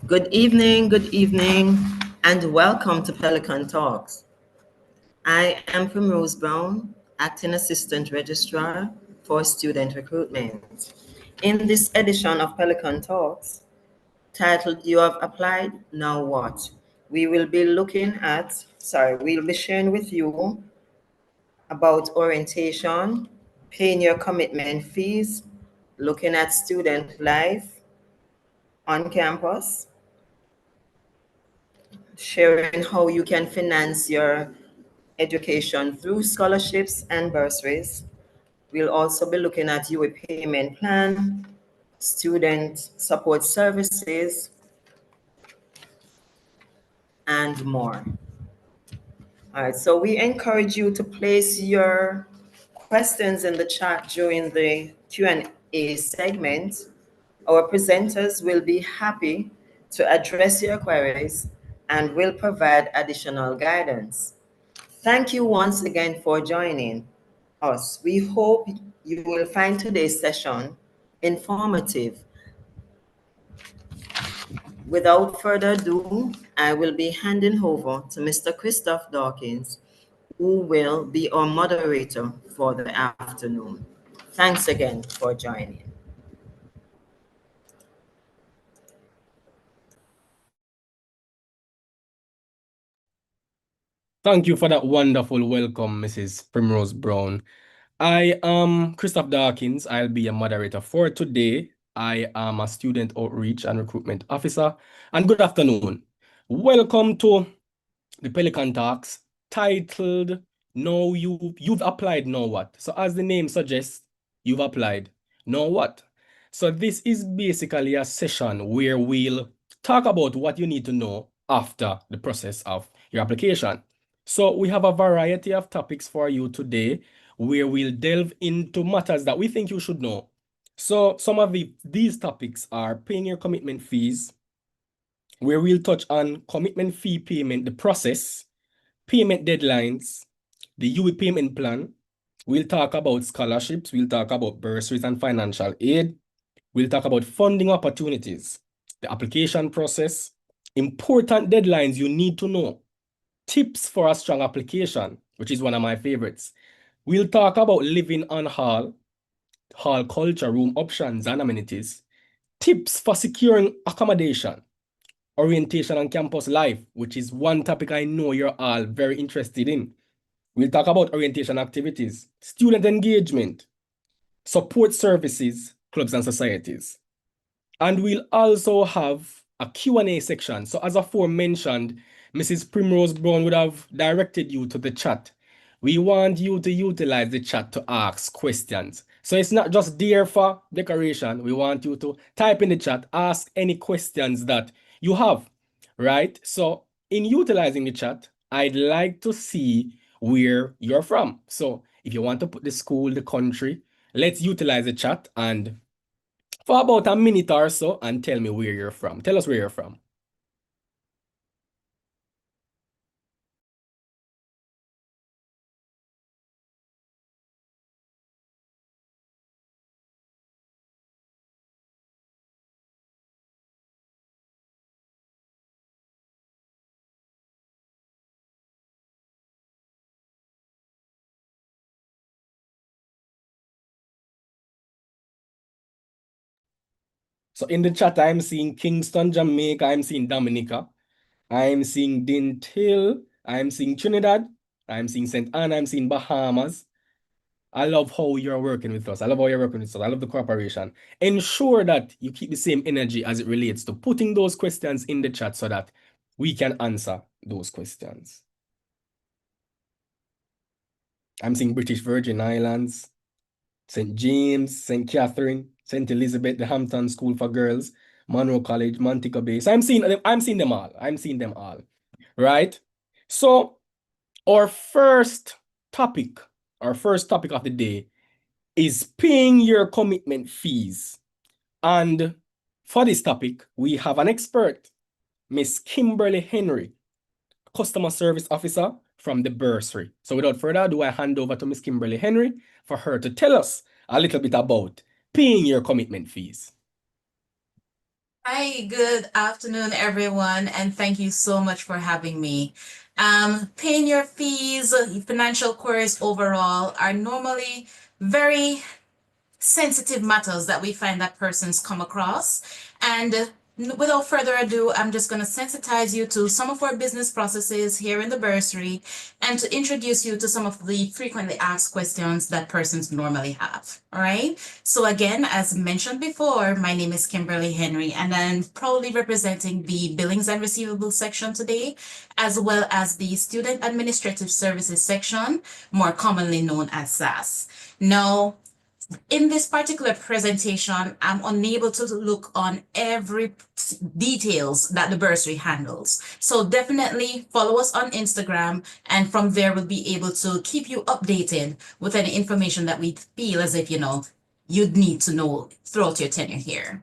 Good evening, and welcome to Pelican Talks. I am Primrose Brown, Acting Assistant Registrar for Student Recruitment. In this edition of Pelican Talks, titled You Have Applied, Now What? We'll be sharing with you about orientation, paying your commitment fees, looking at student life on campus, sharing how you can finance your education through scholarships and bursaries. We'll also be looking at UWI payment plan, student support services, and more. All right, so we encourage you to place your questions in the chat during the Q&A segment. Our presenters will be happy to address your queries and will provide additional guidance. Thank you once again for joining us. We hope you will find today's session informative. Without further ado, I will be handing over to Mr. Christoph Dawkins, who will be our moderator for the afternoon. Thanks again for joining. Thank you for that wonderful welcome, Mrs. Primrose Brown. I am Christoph Dawkins. I'll be a moderator for today. I am a student outreach and recruitment officer. And good afternoon. Welcome to the Pelican Talks, titled Now You've Applied, Now What? So as the name suggests, you've applied. Now what? So this is basically a session where we'll talk about what you need to know after the process of your application. So we have a variety of topics for you today where we'll delve into matters that we think you should know. So some of these topics are paying your commitment fees, where we'll touch on commitment fee payment, the process, payment deadlines, the UWI payment plan. We'll talk about scholarships. We'll talk about bursaries and financial aid. We'll talk about funding opportunities, the application process, important deadlines you need to know, tips for a strong application, which is one of my favorites. We'll talk about living on hall culture, room options and amenities, tips for securing accommodation, orientation on campus life, which is one topic I know you're all very interested in. We'll talk about orientation activities, student engagement, support services, clubs and societies. And we'll also have a Q&A section. So as aforementioned, Mrs. Primrose Brown would have directed you to the chat. We want you to utilize the chat to ask questions. So it's not just there for decoration. We want you to type in the chat, ask any questions that you have, right? So in utilizing the chat, I'd like to see where you're from. So if you want to put the school, the country, let's utilize the chat and for about a minute or so and tell me where you're from. Tell us where you're from. So in the chat, I'm seeing Kingston, Jamaica. I'm seeing Dominica. I'm seeing Dint Hill. I'm seeing Trinidad. I'm seeing St. Anne. I'm seeing Bahamas. I love how you're working with us. I love how you're working with us. I love the cooperation. Ensure that you keep the same energy as it relates to putting those questions in the chat so that we can answer those questions. I'm seeing British Virgin Islands, St. James, St. Catherine, St. Elizabeth, the Hampton School for Girls, Monroe College, Montego Bay. So I'm seeing them all. I'm seeing them all. Right? So Our first topic, our first topic of the day is paying your commitment fees. And for this topic, we have an expert, Miss Kimberly Henry, Customer Service Officer from the bursary. So without further ado, I hand over to Miss Kimberly Henry for her to tell us a little bit about paying your commitment fees. Hi, good afternoon, everyone, and thank you so much for having me. Paying your fees, financial queries overall are normally very sensitive matters that we find that persons come across. And without further ado, I'm just going to sensitize you to some of our business processes here in the bursary and to introduce you to some of the frequently asked questions that persons normally have. All right. So again, as mentioned before, my name is Kimberly Henry, and I'm proudly representing the Billings and Receivables section today, as well as the Student Administrative Services section, more commonly known as SAS. Now, in this particular presentation, I'm unable to look on every details that the bursary handles. So definitely follow us on Instagram, and from there we'll be able to keep you updated with any information that we feel as if, you'd need to know throughout your tenure here.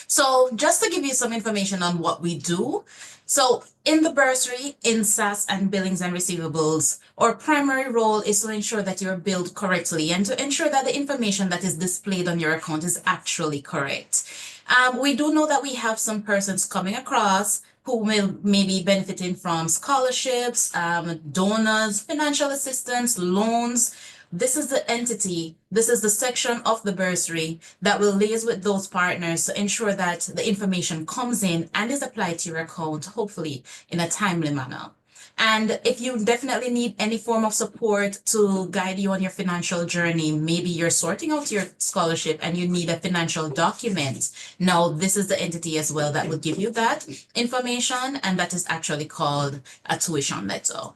So just to give you some information on what we do. So in the bursary, in SAS and billings and receivables, our primary role is to ensure that you're billed correctly and to ensure that the information that is displayed on your account is actually correct. We do know that we have some persons coming across who may be benefiting from scholarships, donors, financial assistance, loans. This is the entity, this is the section of the bursary that will liaise with those partners to ensure that the information comes in and is applied to your account, hopefully in a timely manner. And if you definitely need any form of support to guide you on your financial journey, maybe you're sorting out your scholarship and you need a financial document. Now, this is the entity as well that will give you that information, and that is actually called a tuition letter.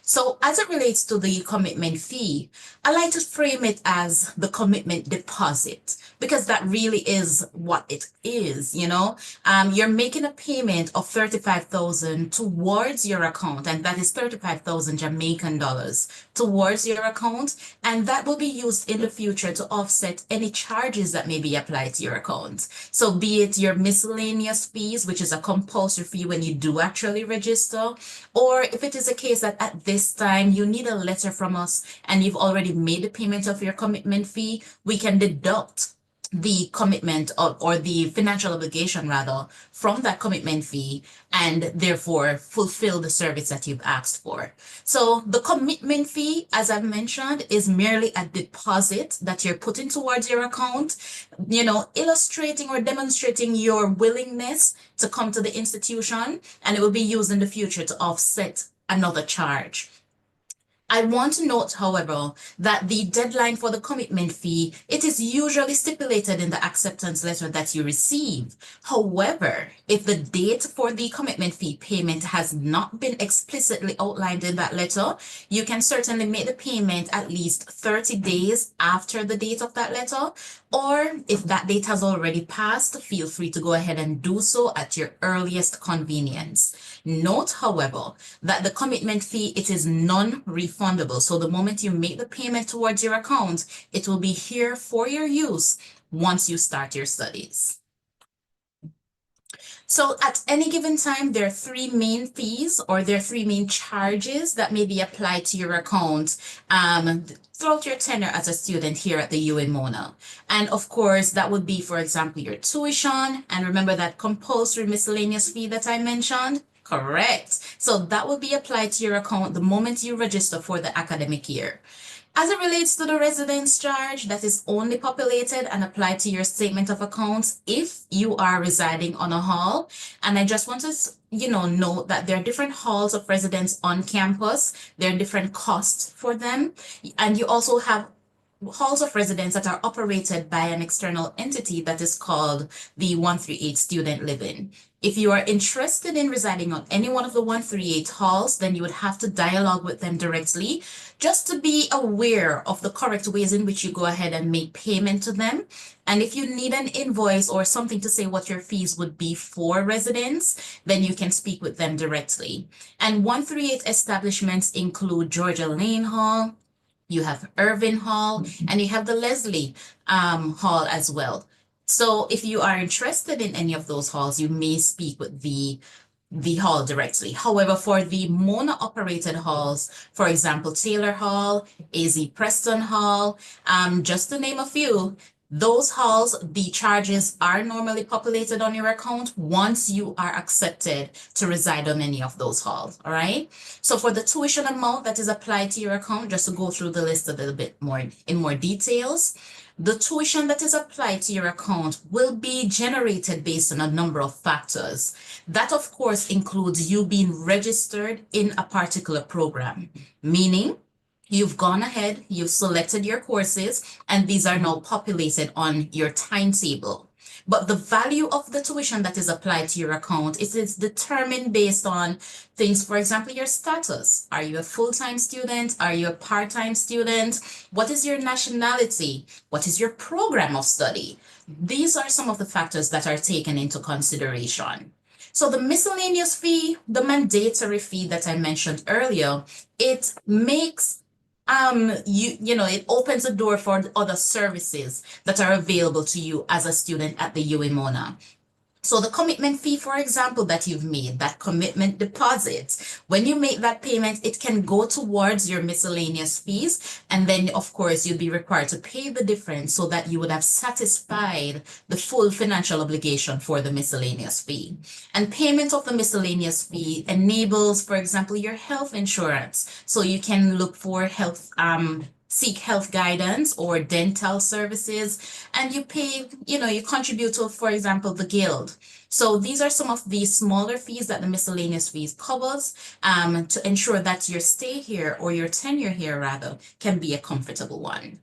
So as it relates to the commitment fee, I like to frame it as the commitment deposit because that really is what it is, You're making a payment of 35,000 towards your account, and that is 35,000 Jamaican dollars towards your account, and that will be used in the future to offset any charges that may be applied to your account. So be it your miscellaneous fees, which is a compulsory fee when you do actually register, or if it is a case that at this time you need a letter from us and you've already made the payment of your commitment fee, we can deduct the commitment or the financial obligation rather from that commitment fee and therefore fulfill the service that you've asked for. So the commitment fee, as I've mentioned, is merely a deposit that you're putting towards your account, illustrating or demonstrating your willingness to come to the institution, and it will be used in the future to offset another charge. I want to note, however, that the deadline for the commitment fee, it is usually stipulated in the acceptance letter that you receive. However, if the date for the commitment fee payment has not been explicitly outlined in that letter, you can certainly make the payment at least 30 days after the date of that letter, or if that date has already passed, feel free to go ahead and do so at your earliest convenience. Note, however, that the commitment fee, it is non-refundable. So the moment you make the payment towards your account, it will be here for your use once you start your studies. So at any given time, there are three main fees or there are three main charges that may be applied to your account throughout your tenure as a student here at the UWI Mona. And of course, that would be, for example, your tuition. And remember that compulsory miscellaneous fee that I mentioned? Correct. So that will be applied to your account the moment you register for the academic year. As it relates to the residence charge, that is only populated and applied to your statement of accounts if you are residing on a hall. And I just want to, note that there are different halls of residence on campus. There are different costs for them. And you also have halls of residence that are operated by an external entity that is called the 138 Student Living. If you are interested in residing on any one of the 138 halls, then you would have to dialogue with them directly just to be aware of the correct ways in which you go ahead and make payment to them. And if you need an invoice or something to say what your fees would be for residents, then you can speak with them directly. And 138 establishments include Georgia Lane Hall, you have Irvin Hall, and you have the Leslie Hall as well. So if you are interested in any of those halls, you may speak with the hall directly. However, for the Mona operated halls, for example, Taylor Hall, AZ Preston Hall, just to name a few, those halls, the charges are normally populated on your account once you are accepted to reside on any of those halls, all right? So for the tuition amount that is applied to your account, just to go through the list a little bit more in more details, the tuition that is applied to your account will be generated based on a number of factors. That, of course, includes you being registered in a particular program, meaning you've gone ahead, you've selected your courses, and these are now populated on your timetable. But the value of the tuition that is applied to your account is determined based on things, for example, your status. Are you a full-time student? Are you a part-time student? What is your nationality? What is your program of study? These are some of the factors that are taken into consideration. So the miscellaneous fee, the mandatory fee that I mentioned earlier, it makes it opens the door for other services that are available to you as a student at the UWI Mona. So the commitment fee, for example, that you've made, that commitment deposit, when you make that payment, it can go towards your miscellaneous fees. And then, of course, you'll be required to pay the difference so that you would have satisfied the full financial obligation for the miscellaneous fee. And payment of the miscellaneous fee enables, for example, your health insurance. So you can look for seek health guidance or dental services, and you pay, you contribute to, for example, the guild. So these are some of the smaller fees that the miscellaneous fees covers to ensure that your stay here, or your tenure here rather, can be a comfortable one.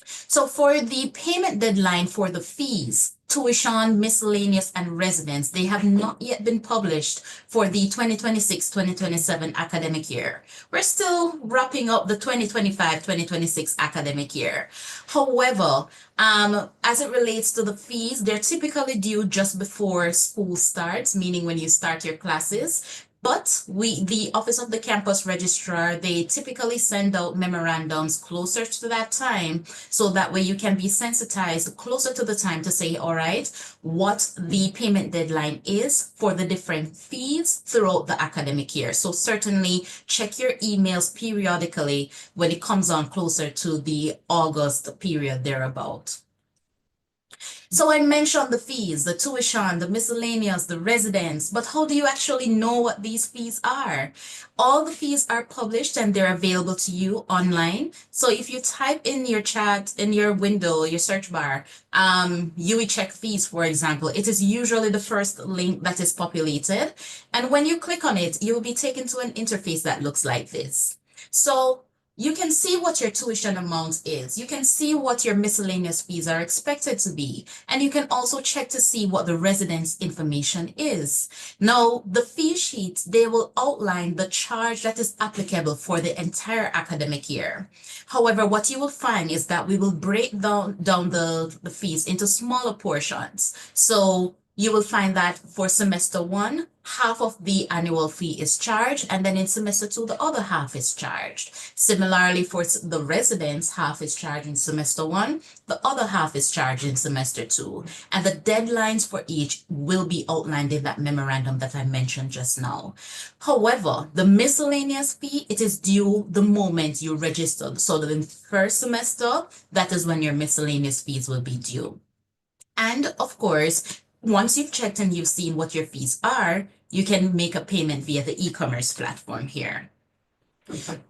So for the payment deadline for the fees, tuition, miscellaneous, and residence, they have not yet been published for the 2026-2027 academic year. We're still wrapping up the 2025-2026 academic year. However, as it relates to the fees, they're typically due just before school starts, meaning when you start your classes. But the Office of the Campus Registrar, they typically send out memorandums closer to that time, so that way you can be sensitized closer to the time to say, all right, what the payment deadline is for the different fees throughout the academic year. So certainly check your emails periodically when it comes on closer to the August period thereabout. So I mentioned the fees, the tuition, the miscellaneous, the residence, but how do you actually know what these fees are? All the fees are published and they're available to you online. So if you type in your chat, in your window, your search bar, UWI check fees, for example, it is usually the first link that is populated. And when you click on it, you'll be taken to an interface that looks like this. So you can see what your tuition amount is. You can see what your miscellaneous fees are expected to be. And you can also check to see what the residence information is. Now, the fee sheets, they will outline the charge that is applicable for the entire academic year. However, what you will find is that we will break down the fees into smaller portions. So you will find that for semester 1, half of the annual fee is charged, and then in semester 2, the other half is charged. Similarly, for the residence, half is charged in semester 1, the other half is charged in semester 2. And the deadlines for each will be outlined in that memorandum that I mentioned just now. However, the miscellaneous fee, it is due the moment you register. So in the first semester, that is when your miscellaneous fees will be due. And of course, once you've checked and you've seen what your fees are, you can make a payment via the e-commerce platform here.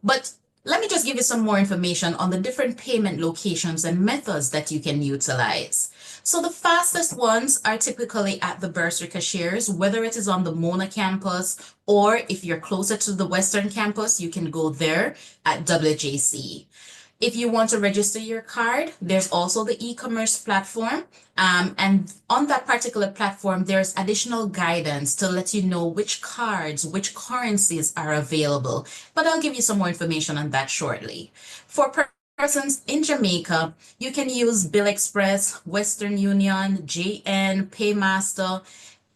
But let me just give you some more information on the different payment locations and methods that you can utilize. So the fastest ones are typically at the bursary cashiers, whether it is on the Mona campus, or if you're closer to the Western campus, you can go there at WJC. If you want to register your card, there's also the e-commerce platform. And on that particular platform, there's additional guidance to let you know which cards, which currencies are available. But I'll give you some more information on that shortly. For persons in Jamaica, you can use Bill Express, Western Union, JN, Paymaster,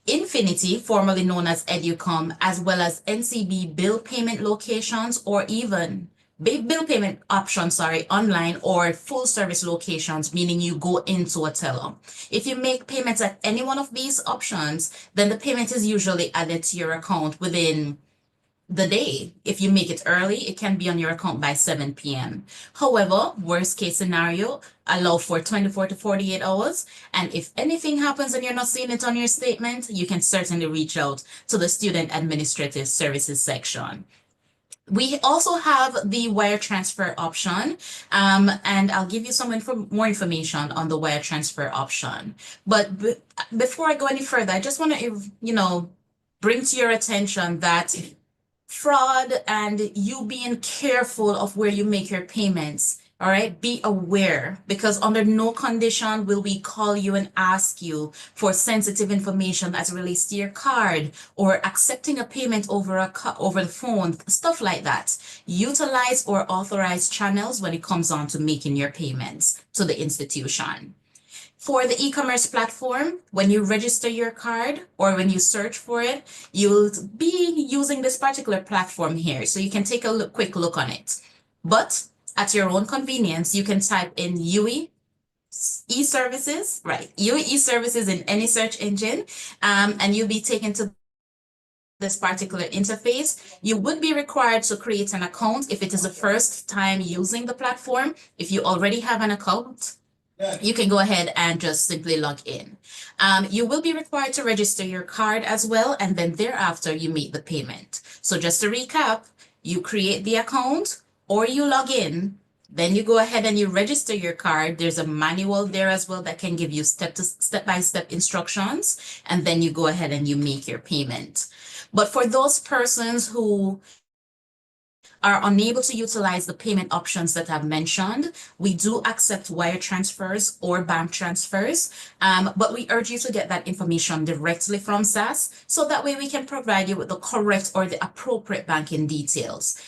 Infinity, formerly known as Educom, as well as NCB bill payment locations or even bill payment options, online or full service locations, meaning you go into a teller. If you make payments at any one of these options, then the payment is usually added to your account within the day. If you make it early, it can be on your account by 7 p.m. However, worst case scenario, allow for 24 to 48 hours. And if anything happens and you're not seeing it on your statement, you can certainly reach out to the Student Administrative Services section. We also have the wire transfer option, and I'll give you some more information on the wire transfer option. But before I go any further, I just want to, bring to your attention that fraud and you being careful of where you make your payments. All right, be aware, because under no condition will we call you and ask you for sensitive information as it relates to your card or accepting a payment over the phone, stuff like that. Utilize or authorize channels when it comes on to making your payments to the institution. For the e-commerce platform, when you register your card or when you search for it, you'll be using this particular platform here. So you can take a quick look on it. But at your own convenience, you can type in UWI e-services, right? UWI e-services in any search engine, and you'll be taken to this particular interface. You would be required to create an account if it is the first time using the platform. If you already have an account, you can go ahead and just simply log in. You will be required to register your card as well, and then thereafter you make the payment. So just to recap, you create the account or you log in, then you go ahead and you register your card. There's a manual there as well that can give you step-by-step instructions, and then you go ahead and you make your payment. But for those persons who are unable to utilize the payment options that I've mentioned, we do accept wire transfers or bank transfers, but we urge you to get that information directly from SAS, so that way we can provide you with the correct or the appropriate banking details.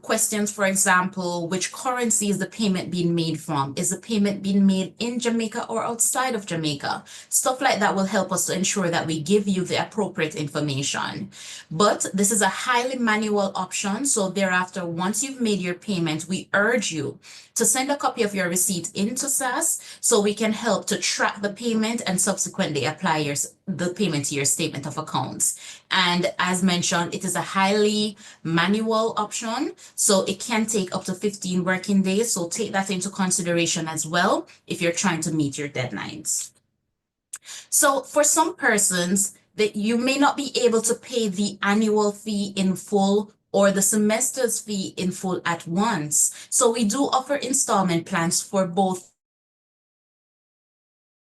Questions, for example, which currency is the payment being made from? Is the payment being made in Jamaica or outside of Jamaica? Stuff like that will help us to ensure that we give you the appropriate information. But this is a highly manual option. So thereafter, once you've made your payment, we urge you to send a copy of your receipt into SAS so we can help to track the payment and subsequently apply the payment to your statement of accounts. And as mentioned, it is a highly manual option, so it can take up to 15 working days. So take that into consideration as well if you're trying to meet your deadlines. So for some persons, that you may not be able to pay the annual fee in full or the semester's fee in full at once. So we do offer installment plans for both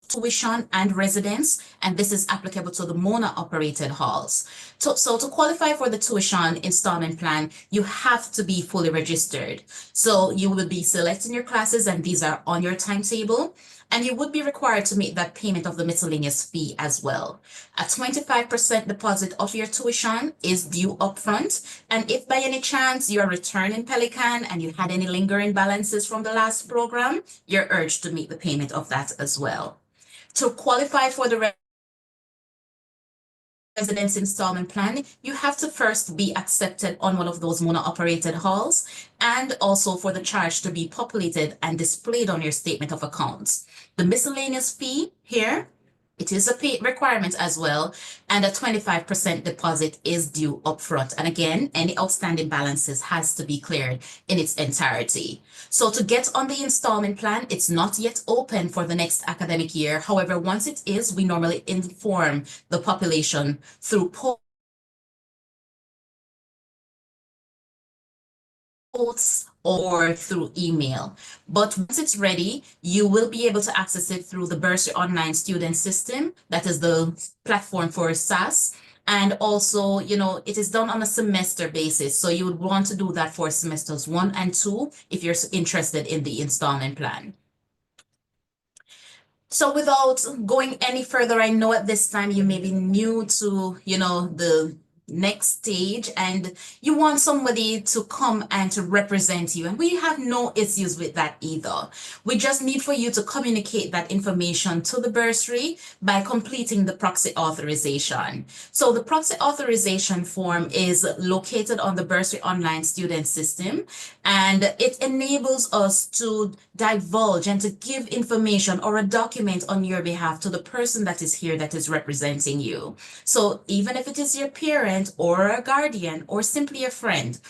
tuition and residence, and this is applicable to the Mona operated halls. So to qualify for the tuition installment plan, you have to be fully registered. So you will be selecting your classes, and these are on your timetable, and you would be required to make that payment of the miscellaneous fee as well. A 25% deposit of your tuition is due upfront, and if by any chance you are returning Pelican and you had any lingering balances from the last program, you're urged to make the payment of that as well. To qualify for the residence installment plan, you have to first be accepted on one of those Mona operated halls, and also for the charge to be populated and displayed on your statement of accounts. The miscellaneous fee here, it is a pay requirement as well, and a 25% deposit is due upfront. And again, any outstanding balances has to be cleared in its entirety. So to get on the installment plan, it's not yet open for the next academic year. However, once it is, we normally inform the population through posts or through email. But once it's ready, you will be able to access it through the Bursary Online Student System. That is the platform for SAS. And also, it is done on a semester basis. So you would want to do that for semesters 1 and 2 if you're interested in the installment plan. So without going any further, I know at this time you may be new to, the next stage and you want somebody to come and to represent you. And we have no issues with that either. We just need for you to communicate that information to the bursary by completing the proxy authorization. So the proxy authorization form is located on the bursary online student system, and it enables us to divulge and to give information or a document on your behalf to the person that is here that is representing you. So even if it is your parent or a guardian or simply a friend,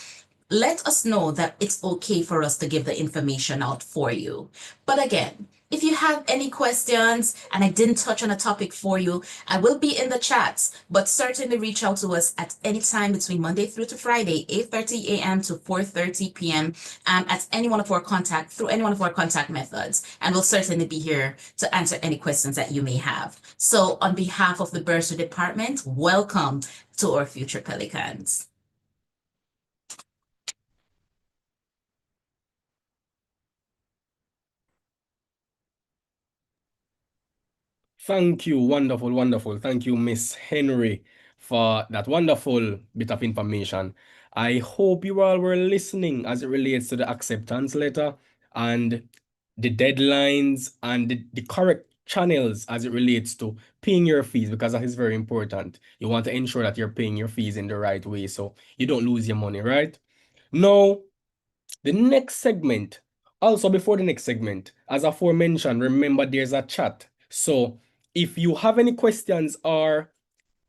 let us know that it's okay for us to give the information out for you. But again, if you have any questions and I didn't touch on a topic for you, I will be in the chats, but certainly reach out to us at any time between Monday through to Friday, 8:30 a.m. to 4:30 p.m. At any one of our contact methods. And we'll certainly be here to answer any questions that you may have. So on behalf of the Bursary Department, welcome to our future Pelicans. Thank you. Wonderful, wonderful. Thank you, Miss Henry, for that wonderful bit of information. I hope you all were listening as it relates to the acceptance letter and the deadlines and the correct channels as it relates to paying your fees, because that is very important. You want to ensure that you're paying your fees in the right way so you don't lose your money, right? Now, the next segment, also before the next segment, as aforementioned, remember there's a chat. So if you have any questions or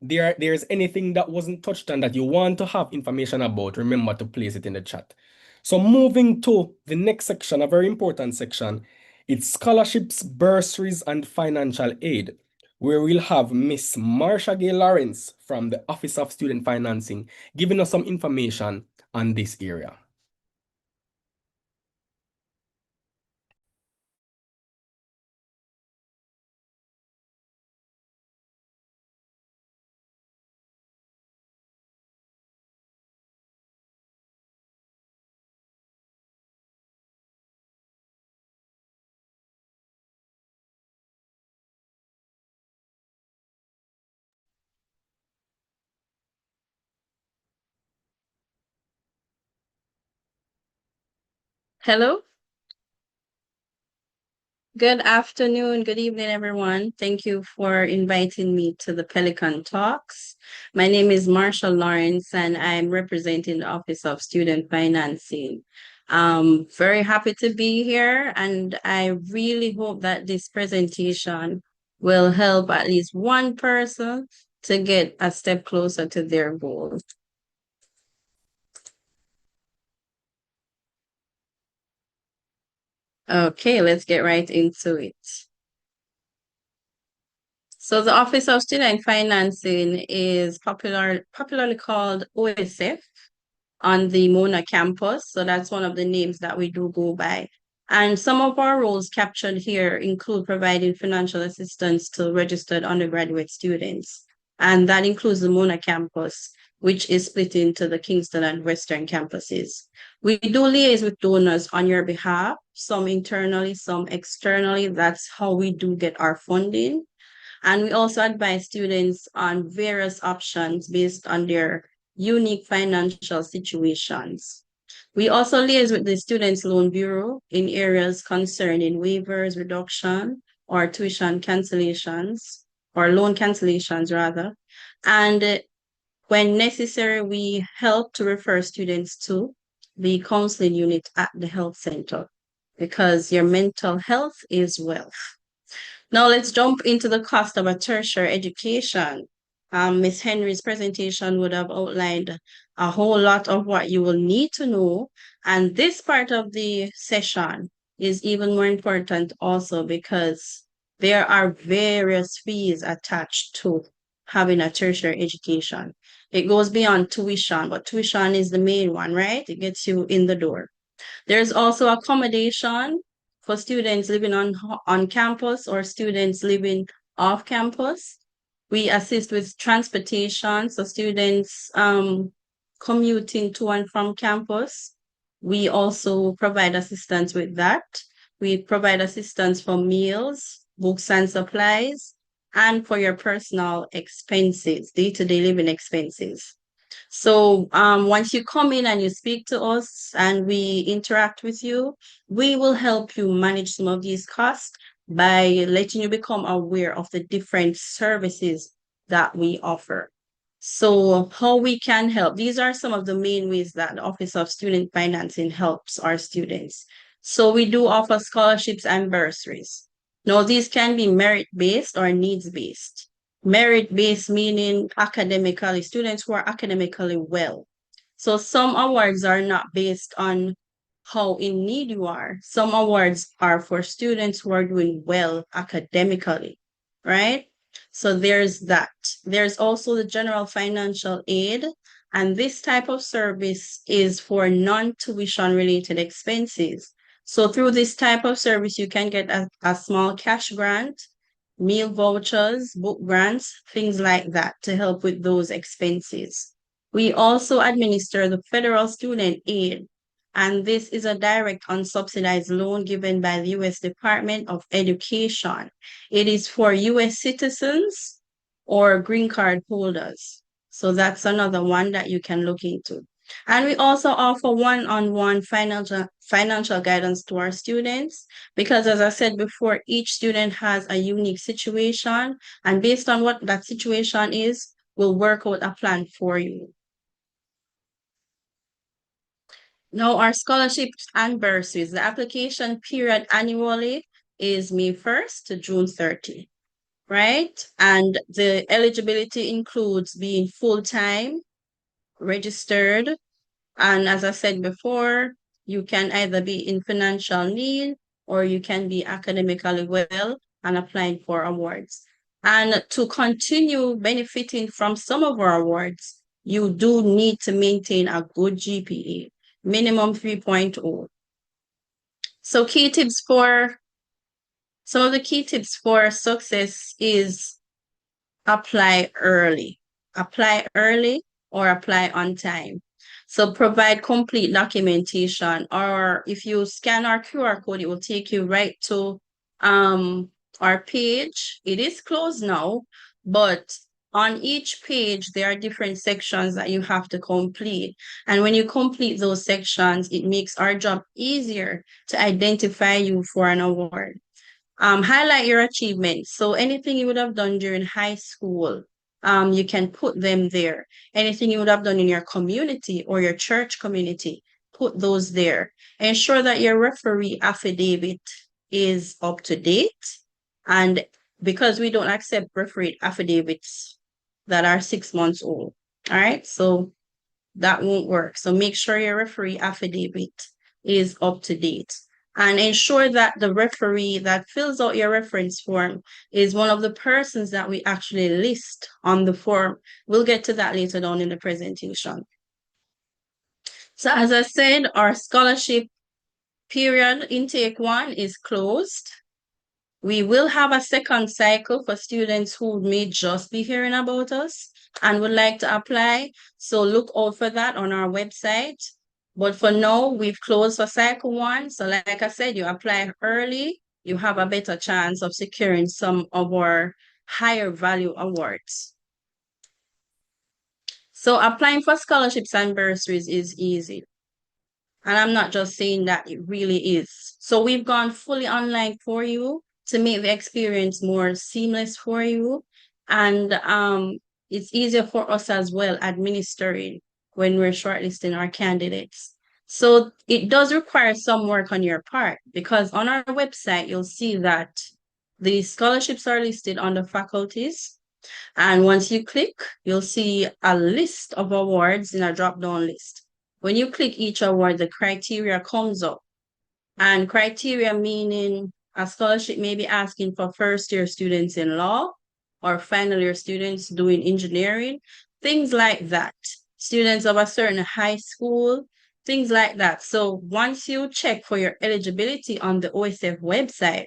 there's anything that wasn't touched on that you want to have information about, remember to place it in the chat. So moving to the next section, a very important section, it's scholarships, bursaries, and financial aid, where we'll have Miss Marsha Gay Lawrence from the Office of Student Financing giving us some information on this area. Hello. Good afternoon, good evening, everyone. Thank you for inviting me to the Pelican Talks. My name is Marsha Lawrence, and I'm representing the Office of Student Financing. I'm very happy to be here, and I really hope that this presentation will help at least one person to get a step closer to their goal. Okay, let's get right into it. So the Office of Student Financing is popularly called OSF on the Mona campus. So that's one of the names that we do go by. And some of our roles captured here include providing financial assistance to registered undergraduate students. And that includes the Mona campus, which is split into the Kingston and Western campuses. We do liaise with donors on your behalf, some internally, some externally. That's how we do get our funding. And we also advise students on various options based on their unique financial situations. We also liaise with the Students' Loan Bureau in areas concerning waivers, reduction, or tuition cancellations, or loan cancellations rather. And when necessary, we help to refer students to the counseling unit at the health center, because your mental health is wealth. Now let's jump into the cost of a tertiary education. Ms. Henry's presentation would have outlined a whole lot of what you will need to know. And this part of the session is even more important also because there are various fees attached to having a tertiary education. It goes beyond tuition, but tuition is the main one, right? It gets you in the door. There's also accommodation for students living on campus or students living off campus. We assist with transportation, so students commuting to and from campus. We also provide assistance with that. We provide assistance for meals, books and supplies, and for your personal expenses, day-to-day living expenses. So once you come in and you speak to us and we interact with you, we will help you manage some of these costs by letting you become aware of the different services that we offer. So how we can help, these are some of the main ways that the Office of Student Financing helps our students. So we do offer scholarships and bursaries. Now, these can be merit-based or needs-based. Merit-based meaning academically, students who are academically well. So some awards are not based on how in need you are. Some awards are for students who are doing well academically, right? So there's that. There's also the general financial aid, and this type of service is for non-tuition related expenses. So through this type of service, you can get a small cash grant, meal vouchers, book grants, things like that to help with those expenses. We also administer the federal student aid, and this is a direct unsubsidized loan given by the U.S. Department of Education. It is for U.S. citizens or green card holders. So that's another one that you can look into. And we also offer one-on-one financial guidance to our students because, as I said before, each student has a unique situation, and based on what that situation is, we'll work out a plan for you. Now, our scholarships and bursaries, the application period annually is May 1st to June 30, right? And the eligibility includes being full-time, registered, and as I said before, you can either be in financial need or you can be academically well and applying for awards. And to continue benefiting from some of our awards, you do need to maintain a good GPA, minimum 3.0. So some of the key tips for success is apply early. Apply early or apply on time. So provide complete documentation, or if you scan our QR code, it will take you right to our page. It is closed now, but on each page, there are different sections that you have to complete. And when you complete those sections, it makes our job easier to identify you for an award. Highlight your achievements. So anything you would have done during high school, you can put them there. Anything you would have done in your community or your church community, put those there. Ensure that your referee affidavit is up to date. And because we don't accept referee affidavits that are 6 months old, all right? So that won't work. So make sure your referee affidavit is up to date. And ensure that the referee that fills out your reference form is one of the persons that we actually list on the form. We'll get to that later on in the presentation. So as I said, our scholarship period intake 1 is closed. We will have a second cycle for students who may just be hearing about us and would like to apply. So look out for that on our website. But for now, we've closed for cycle 1. So like I said, you apply early, you have a better chance of securing some of our higher value awards. So applying for scholarships and bursaries is easy. And I'm not just saying that, it really is. So we've gone fully online for you to make the experience more seamless for you. And it's easier for us as well administering when we're shortlisting our candidates. So it does require some work on your part because on our website, you'll see that the scholarships are listed under faculties. And once you click, you'll see a list of awards in a drop-down list. When you click each award, the criteria comes up. And criteria meaning a scholarship may be asking for first-year students in law or final-year students doing engineering, things like that. Students of a certain high school, things like that. So once you check for your eligibility on the OSF website,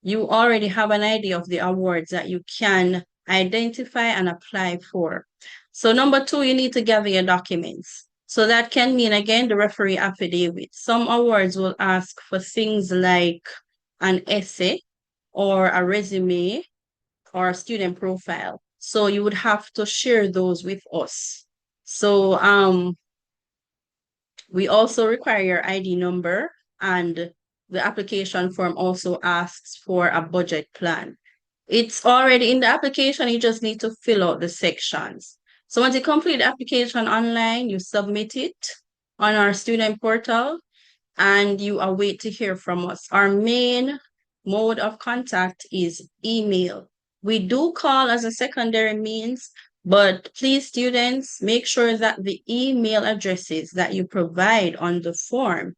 you already have an idea of the awards that you can identify and apply for. So number 2, you need to gather your documents. So that can mean, again, the referee affidavit. Some awards will ask for things like an essay or a resume or a student profile. So you would have to share those with us. So we also require your ID number, and the application form also asks for a budget plan. It's already in the application, you just need to fill out the sections. So once you complete the application online, you submit it on our student portal and you await to hear from us. Our main mode of contact is email. We do call as a secondary means, but please, students, make sure that the email addresses that you provide on the form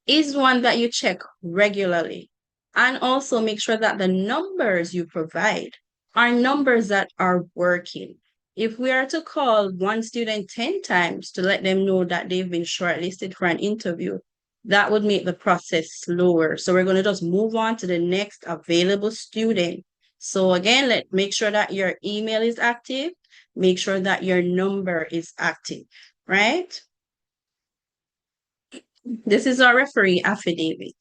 is one that you check regularly. And also make sure that the numbers you provide are numbers that are working. If we are to call one student 10 times to let them know that they've been shortlisted for an interview, that would make the process slower. So we're going to just move on to the next available student. So again, make sure that your email is active. Make sure that your number is active, right? This is our referee affidavit.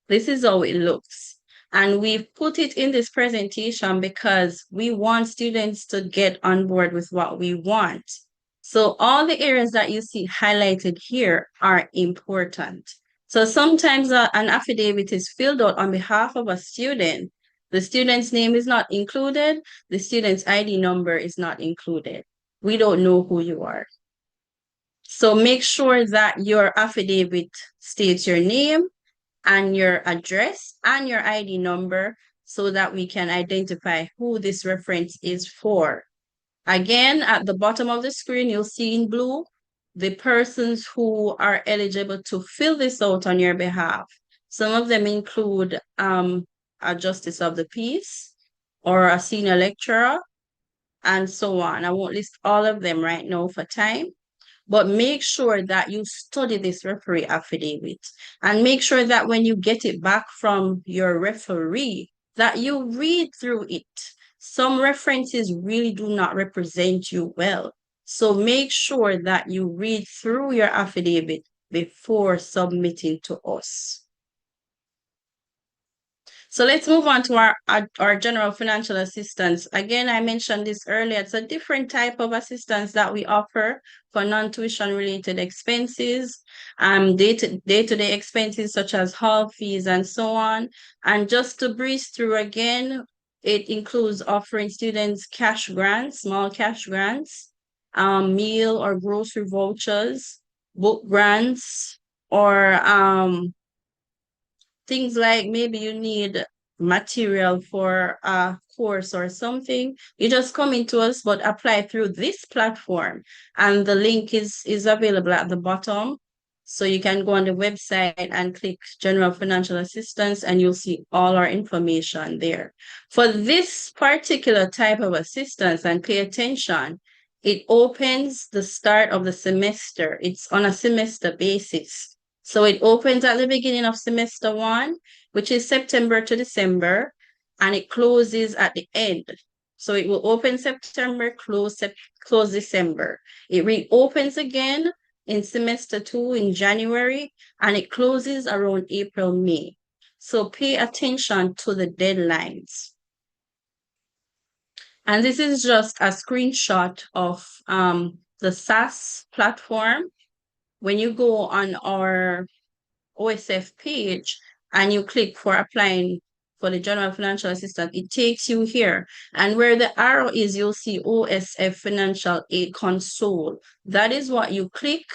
This is how it looks. And we've put it in this presentation because we want students to get on board with what we want. So all the areas that you see highlighted here are important. So sometimes an affidavit is filled out on behalf of a student. The student's name is not included. The student's ID number is not included. We don't know who you are. So make sure that your affidavit states your name and your address and your ID number so that we can identify who this reference is for. Again, at the bottom of the screen, you'll see in blue the persons who are eligible to fill this out on your behalf. Some of them include a justice of the peace or a senior lecturer and so on. I won't list all of them right now for time. But make sure that you study this referee affidavit and make sure that when you get it back from your referee, that you read through it. Some references really do not represent you well. So make sure that you read through your affidavit before submitting to us. So let's move on to our general financial assistance. Again, I mentioned this earlier. It's a different type of assistance that we offer for non-tuition related expenses, day-to-day expenses such as hall fees and so on. And just to breeze through again, it includes offering students cash grants, small cash grants, meal or grocery vouchers, book grants, or things like maybe you need material for a course or something, you just come into us, but apply through this platform. And the link is available at the bottom. So you can go on the website and click General Financial Assistance and you'll see all our information there. For this particular type of assistance, and pay attention, it opens the start of the semester. It's on a semester basis. So it opens at the beginning of semester 1, which is September to December, and it closes at the end. So it will open September, close December. It reopens again in semester 2 in January, and it closes around April, May. So pay attention to the deadlines. And this is just a screenshot of the SAS platform. When you go on our OSF page and you click for applying for the General Financial Assistance, it takes you here. And where the arrow is, you'll see OSF Financial Aid Console. That is what you click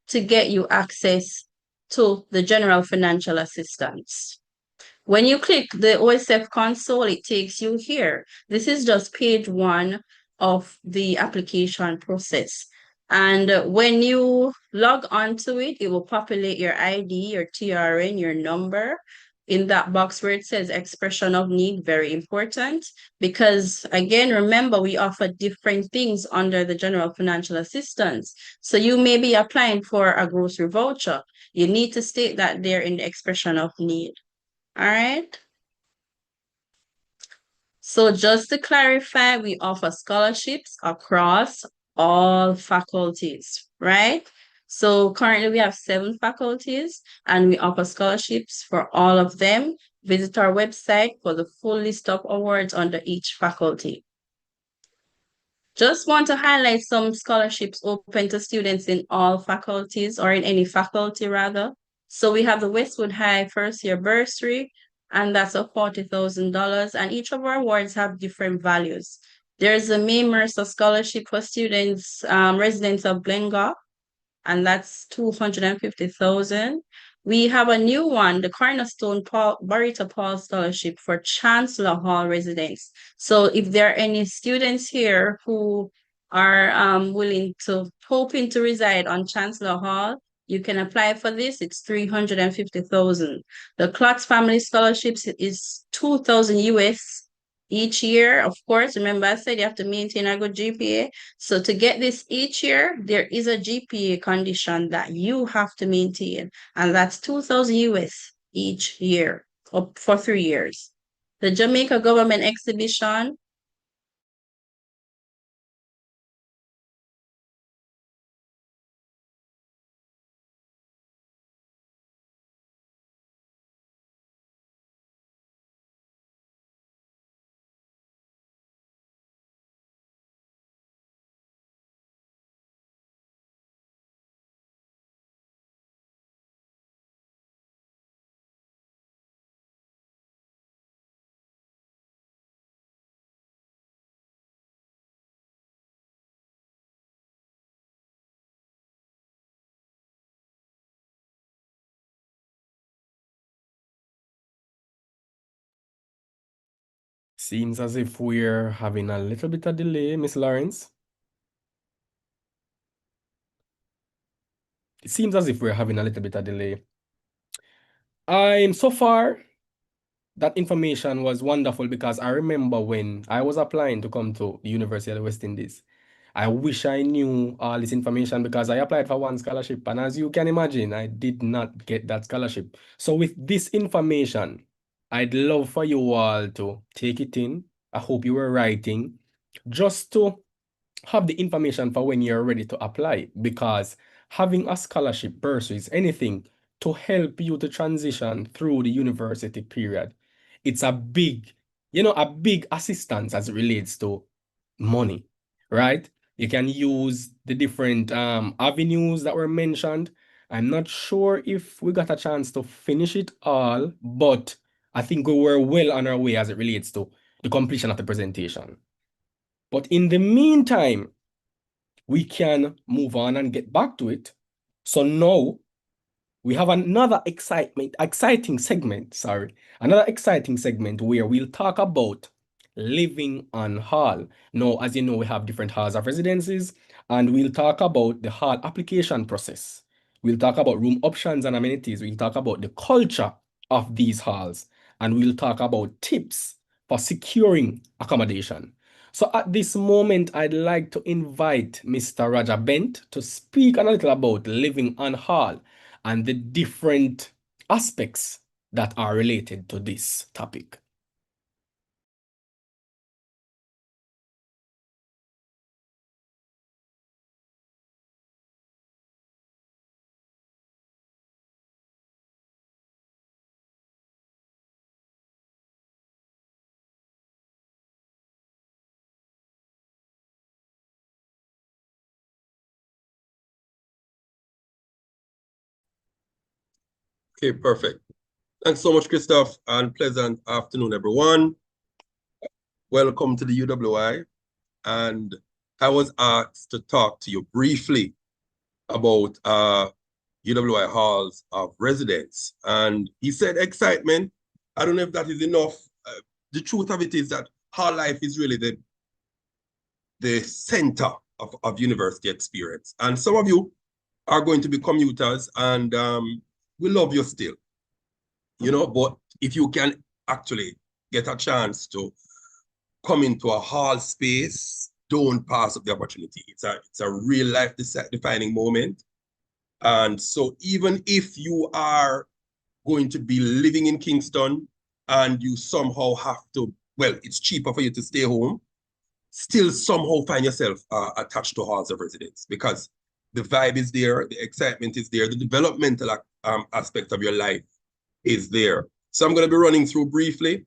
to get you access to the General Financial Assistance. When you click the OSF console, it takes you here. This is just page 1 of the application process. And when you log onto it, it will populate your ID, your TRN, your number in that box where it says expression of need, very important. Because again, remember, we offer different things under the General Financial Assistance. So you may be applying for a grocery voucher. You need to state that there in the expression of need. All right. So just to clarify, we offer scholarships across all faculties, right? So currently we have 7 faculties and we offer scholarships for all of them. Visit our website for the full list of awards under each faculty. Just want to highlight some scholarships open to students in all faculties or in any faculty rather. So we have the Westwood High first year bursary, and that's a $40,000. And each of our awards have different values. There's a May Mercer scholarship for students, residents of Glengar, and that's 250,000. We have a new one, the Cornerstone Barita Paul Scholarship for Chancellor Hall residents. So if there are any students here who are hoping to reside on Chancellor Hall, you can apply for this. It's 350,000. The Klotz Family Scholarships is 2,000 US each year. Of course, remember I said you have to maintain a good GPA. So to get this each year, there is a GPA condition that you have to maintain, and that's 2,000 US each year for 3 years. The Jamaica Government Exhibition, Seems as if we're having a little bit of delay, Miss Lawrence. It seems as if we're having a little bit of delay. So far, that information was wonderful because I remember when I was applying to come to the University of the West Indies. I wish I knew all this information because I applied for one scholarship, and as you can imagine, I did not get that scholarship. So with this information, I'd love for you all to take it in. I hope you were writing just to have the information for when you're ready to apply, because having a scholarship, bursaries, anything to help you to transition through the university period, it's a big, a big assistance as it relates to money, right? You can use the different avenues that were mentioned. I'm not sure if we got a chance to finish it all, but I think we were well on our way as it relates to the completion of the presentation. But in the meantime, we can move on and get back to it. So now we have another exciting segment where we'll talk about living on hall. Now, as you know, we have different halls of residences, and we'll talk about the hall application process. We'll talk about room options and amenities. We'll talk about the culture of these halls, and we'll talk about tips for securing accommodation. So at this moment, I'd like to invite Mr. Raja Bent to speak a little about living on hall and the different aspects that are related to this topic. Okay, perfect. Thanks so much, Christoph, and pleasant afternoon, everyone. Welcome to the UWI. And I was asked to talk to you briefly about UWI halls of residence. And he said excitement. I don't know if that is enough. The truth of it is that hall life is really the center of university experience. And some of you are going to be commuters, and we love you still. But if you can actually get a chance to come into a hall space, don't pass up the opportunity. It's a real life defining moment. And so even if you are going to be living in Kingston and you somehow have to well, it's cheaper for you to stay home, still somehow find yourself attached to halls of residence because the vibe is there, the excitement is there, the developmental aspect of your life is there. So I'm going to be running through briefly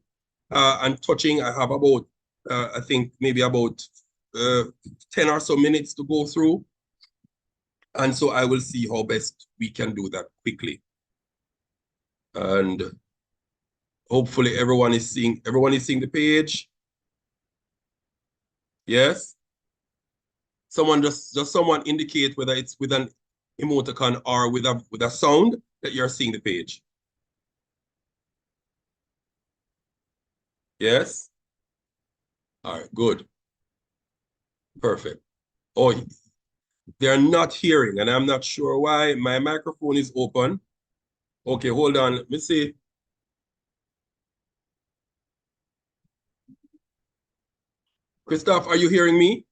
and touching. I have about, I think maybe about 10 or so minutes to go through. And so I will see how best we can do that quickly. And hopefully everyone is seeing the page. Yes. Someone just someone indicate whether it's with an emoticon or with a sound that you're seeing the page. Yes. All right, good. Perfect. Oh, they're not hearing, and I'm not sure why. My microphone is open. Okay, hold on. Let me see. Christoph, are you hearing me?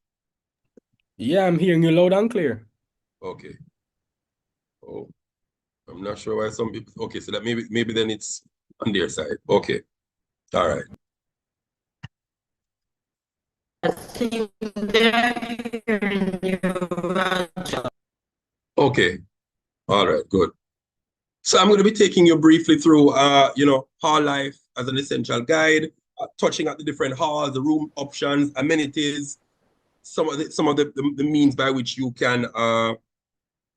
Yeah, I'm hearing you loud and clear. Okay. Oh, I'm not sure why some people. Okay, so that maybe then it's on their side. Okay. All right. I think they're hearing you, Roger. Okay. All right, good. So I'm going to be taking you briefly through, hall life as an essential guide, touching at the different halls, the room options, amenities, some of the means by which you can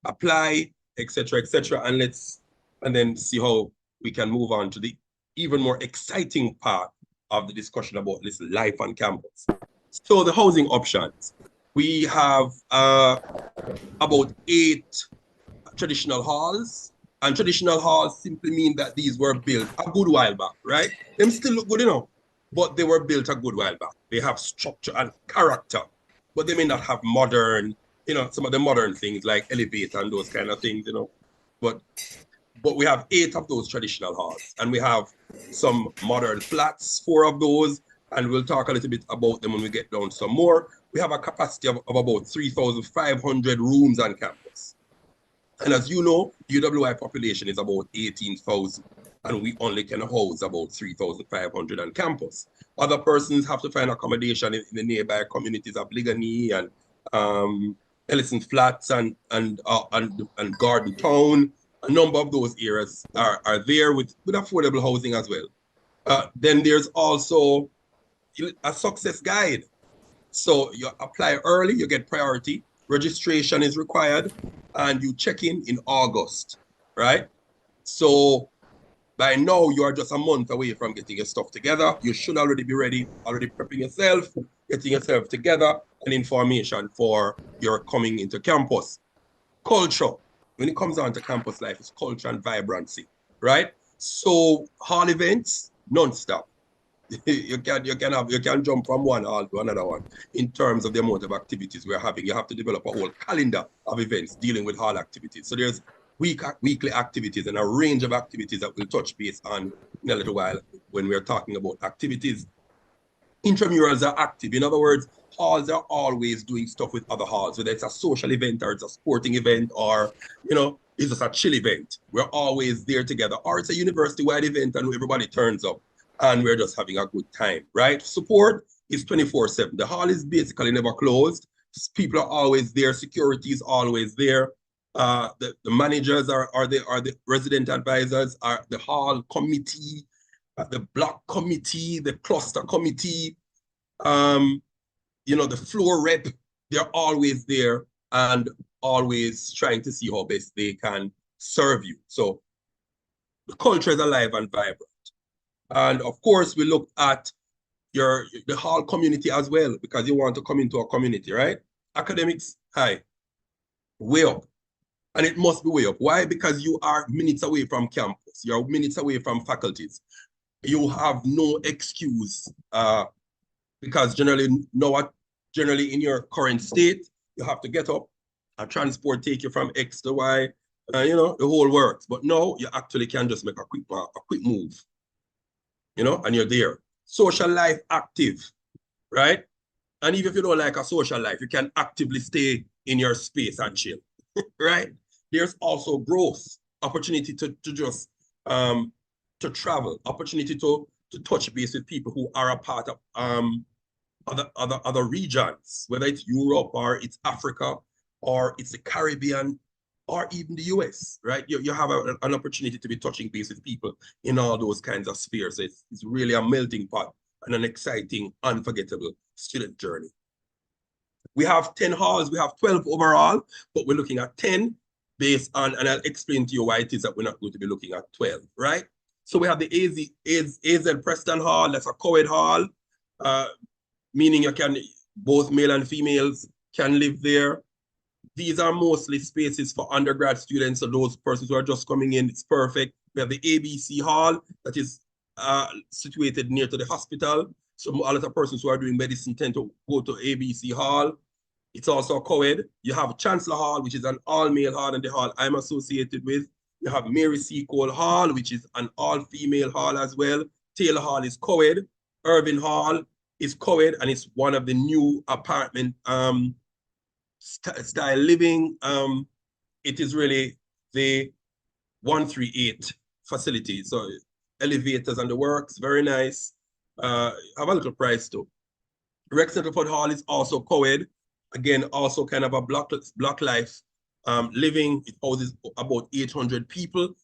apply, etc., and then see how we can move on to the even more exciting part of the discussion about this life on campus. So the housing options, we have about 8 traditional halls, and traditional halls simply mean that these were built a good while back, right? Them still look good, but they were built a good while back. They have structure and character, but they may not have modern, some of the modern things like elevator and those kind of things, But we have 8 of those traditional halls, and we have some modern flats, 4 of those, and we'll talk a little bit about them when we get down some more. We have a capacity of about 3,500 rooms on campus. And as you know, UWI population is about 18,000, and we only can house about 3,500 on campus. Other persons have to find accommodation in the nearby communities of Ligani and Ellison Flats and Garden Town. A number of those areas are there with affordable housing as well. Then there's also a success guide. So you apply early, you get priority, registration is required, and you check in August, right? So by now, you are just a month away from getting your stuff together. You should already be ready, already prepping yourself, getting yourself together, and information for your coming into campus. Culture, when it comes down to campus life, it's culture and vibrancy, right? So hall events, non-stop. You can jump from one hall to another one in terms of the amount of activities we're having. You have to develop a whole calendar of events dealing with hall activities. So there's weekly activities and a range of activities that we'll touch base on in a little while when we're talking about activities. Intramurals are active. In other words, halls are always doing stuff with other halls, whether it's a social event or it's a sporting event or, it's just a chill event. We're always there together. Or it's a university-wide event and everybody turns up and we're just having a good time, right? Support is 24/7. The hall is basically never closed. People are always there. Security is always there. The managers are the resident advisors, are the hall committee, the block committee, the cluster committee, the floor rep, they're always there and always trying to see how best they can serve you. So the culture is alive and vibrant. And of course, we look at the hall community as well, because you want to come into a community, right? Academics, hi, way up. And it must be way up. Why? Because you are minutes away from campus. You're minutes away from faculties. You have no excuse because generally in your current state, you have to get up, a transport take you from X to Y, the whole works. But no, you actually can just make a quick move, and you're there. Social life active, right? And even if you don't like a social life, you can actively stay in your space and chill, right? There's also growth, opportunity to just to travel, opportunity to to touch base with people who are a part of other regions, whether it's Europe or it's Africa or it's the Caribbean or even the US, right? You have an opportunity to be touching base with people in all those kinds of spheres. It's really a melting pot and an exciting, unforgettable student journey. We have 10 halls, we have 12 overall, but we're looking at 10 based on, and I'll explain to you why it is that we're not going to be looking at 12, right? So we have the AZ Preston Hall, that's a co-ed hall, meaning you can, both male and females can live there. These are mostly spaces for undergrad students, so those persons who are just coming in, it's perfect. We have the ABC Hall that is situated near to the hospital. So a lot of persons who are doing medicine tend to go to ABC Hall. It's also a co-ed. You have Chancellor Hall, which is an all-male hall, and the hall I'm associated with. You have Mary C. Cole Hall, which is an all-female hall as well. Taylor Hall is co-ed. Irving Hall is co-ed, and it's one of the new apartment style living. It is really the 138 facility. So elevators and the works, very nice. Have a little price too. Rex Centerford Hall is also co-ed. Again, also kind of a block life living. It houses about 800 people,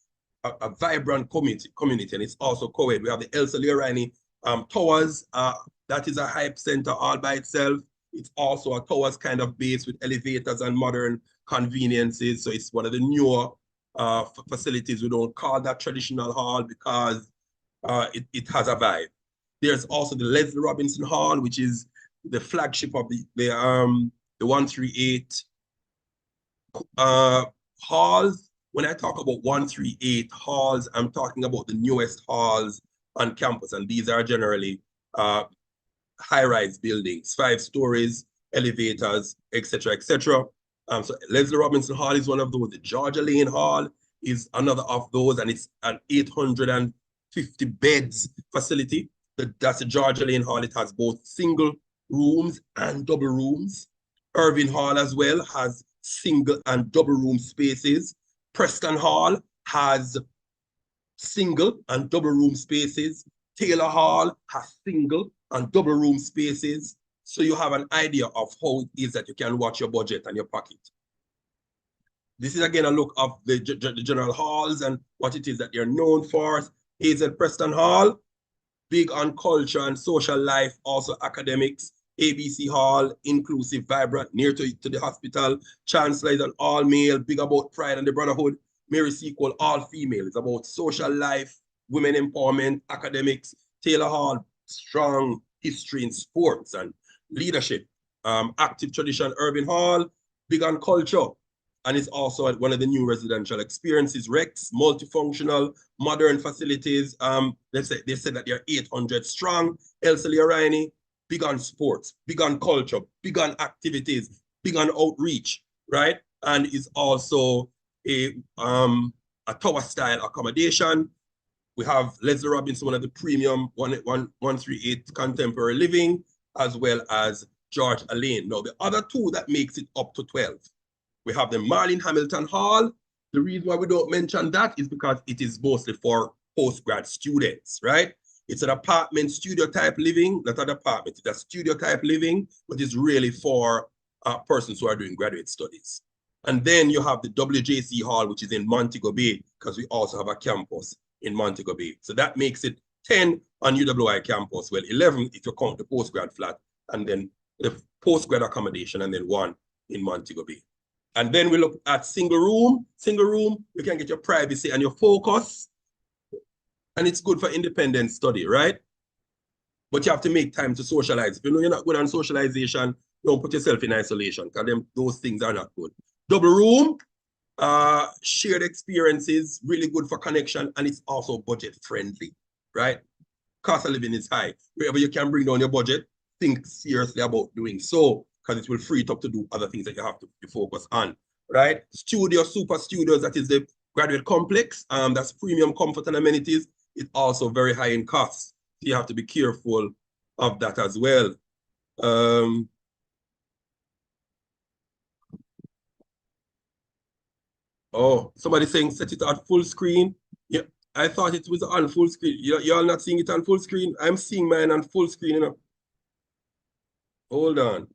a vibrant community, and it's also co-ed. We have the Elsa Leorini Towers. That is a hype center all by itself. It's also a towers kind of base with elevators and modern conveniences. So it's one of the newer facilities. We don't call that traditional hall because it has a vibe. There's also the Leslie Robinson Hall, which is the flagship of the 138 halls. When I talk about 138 halls, I'm talking about the newest halls on campus, and these are generally high-rise buildings, 5 stories, elevators, etc., etc. So Leslie Robinson Hall is one of those. The Georgia Lane Hall is another of those, and it's an 850 beds facility. That's the Georgia Lane Hall. It has both single rooms and double rooms. Irving Hall as well has single and double room spaces. Preston Hall has single and double room spaces. Taylor Hall has single and double room spaces. So you have an idea of how it is that you can watch your budget and your pocket. This is again a look of the general halls and what it is that they're known for. AZ Preston Hall, big on culture and social life, also academics. ABC Hall, inclusive, vibrant, near to the hospital. Chancellor is an all-male, big about pride and the brotherhood. Mary Sequel, all-female. It's about social life, women empowerment, academics. Taylor Hall, strong history in sports and leadership. Active tradition. Irving Hall, big on culture. And it's also one of the new residential experiences. Rex, multifunctional, modern facilities. They said that they're 800 strong. Elsa Leorini, big on sports, big on culture, big on activities, big on outreach, right? And is also a tower style accommodation. We have Leslie Robinson, one of the premium 138 contemporary living, as well as George Lane. Now, the other two that makes it up to 12. We have the Marlene Hamilton Hall. The reason why we don't mention that is because it is mostly for postgrad students, right? It's an apartment studio type living, not an apartment, it's a studio type living, but it's really for persons who are doing graduate studies. And then you have the WJC Hall, which is in Montego Bay, because we also have a campus in Montego Bay. So that makes it 10 on UWI campus. Well, 11 if you count the postgrad flat, and then the postgrad accommodation, and then 1 in Montego Bay. And then we look at single room. Single room, you can get your privacy and your focus. And it's good for independent study, right? But you have to make time to socialize. If you know you're not good on socialization, don't put yourself in isolation, because those things are not good. Double room, shared experiences, really good for connection, and it's also budget friendly, right? Cost of living is high. Wherever you can bring down your budget, think seriously about doing so, because it will free it up to do other things that you have to focus on, right? Studio, super studios, that is the graduate complex. That's premium comfort and amenities. It's also very high in cost. So you have to be careful of that as well. Oh, somebody saying set it at full screen. Yeah, I thought it was on full screen. Y'all not seeing it on full screen? I'm seeing mine on full screen, you know. Hold on.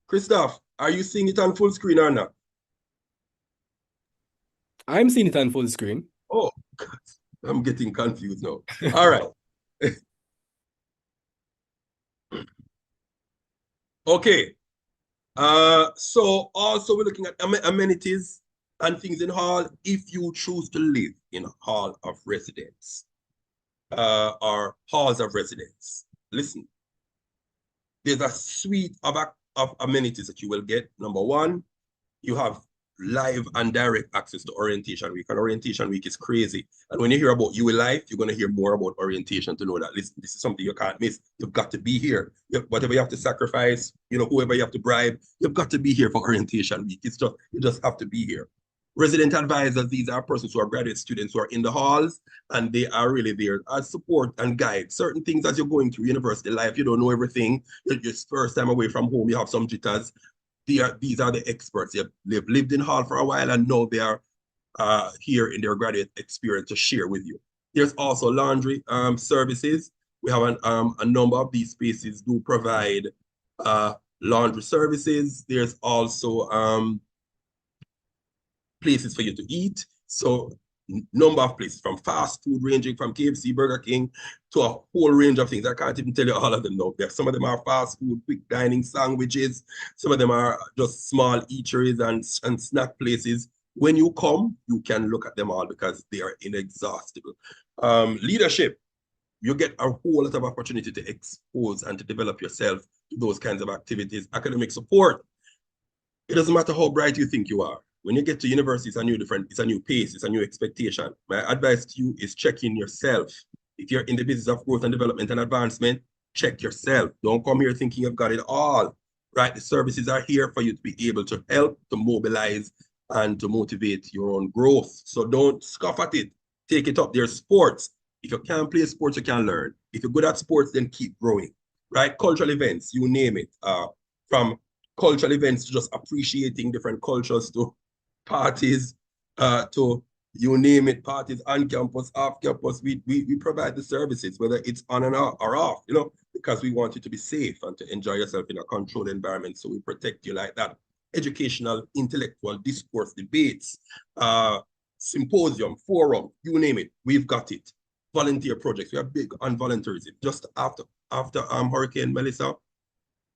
Christoph, are you seeing it on full screen or not? I'm seeing it on full screen. Oh, God, I'm getting confused now. All right. Okay. So also we're looking at amenities and things in hall if you choose to live in a hall of residence or halls of residence. Listen, there's a suite of amenities that you will get. Number one, you have live and direct access to orientation week. And orientation week is crazy. And when you hear about UWI Life, you're going to hear more about orientation to know that this is something you can't miss. You've got to be here. Whatever you have to sacrifice, whoever you have to bribe, you've got to be here for orientation week. You just have to be here. Resident advisors, these are persons who are graduate students who are in the halls, and they are really there as support and guide. Certain things as you're going through university life, you don't know everything. You're just first time away from home, you have some jitters. These are the experts. They've lived in hall for a while and now they are here in their graduate experience to share with you. There's also laundry services. We have a number of these spaces do provide laundry services. There's also places for you to eat. So number of places from fast food ranging from KFC, Burger King to a whole range of things. I can't even tell you all of them now. Some of them are fast food, quick dining sandwiches. Some of them are just small eateries and snack places. When you come, you can look at them all because they are inexhaustible. Leadership, you get a whole lot of opportunity to expose and to develop yourself to those kinds of activities. Academic support, it doesn't matter how bright you think you are. When you get to university, it's a new pace, it's a new expectation. My advice to you is check in yourself. If you're in the business of growth and development and advancement, check yourself. Don't come here thinking you've got it all, right? The services are here for you to be able to help, to mobilize, and to motivate your own growth. So don't scoff at it. Take it up. There's sports. If you can't play sports, you can learn. If you're good at sports, then keep growing, right? Cultural events, you name it. From cultural events to just appreciating different cultures to parties, to you name it, parties on campus, off campus, we provide the services, whether it's on and off or off, because we want you to be safe and to enjoy yourself in a controlled environment. So we protect you like that. Educational, intellectual discourse, debates, symposium, forum, you name it, we've got it. Volunteer projects, we are big on volunteerism. Just after Hurricane Melissa,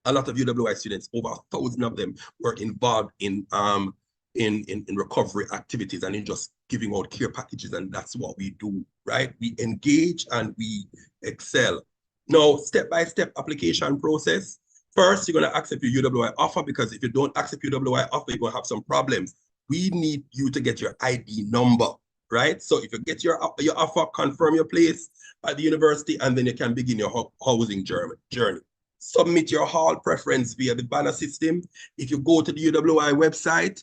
a lot of UWI students, over 1,000 of them, were involved in recovery activities and in just giving out care packages, and that's what we do, right? We engage and we excel. Now, step-by-step application process. First, you're going to accept your UWI offer, because if you don't accept UWI offer, you're going to have some problems. We need you to get your ID number, right? So if you get your offer, confirm your place at the university, and then you can begin your housing journey. Submit your hall preference via the banner system. If you go to the UWI website,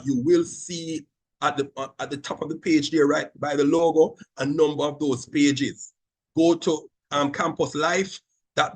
you will see at the top of the page there, right by the logo, a number of those pages. Go to Campus Life. That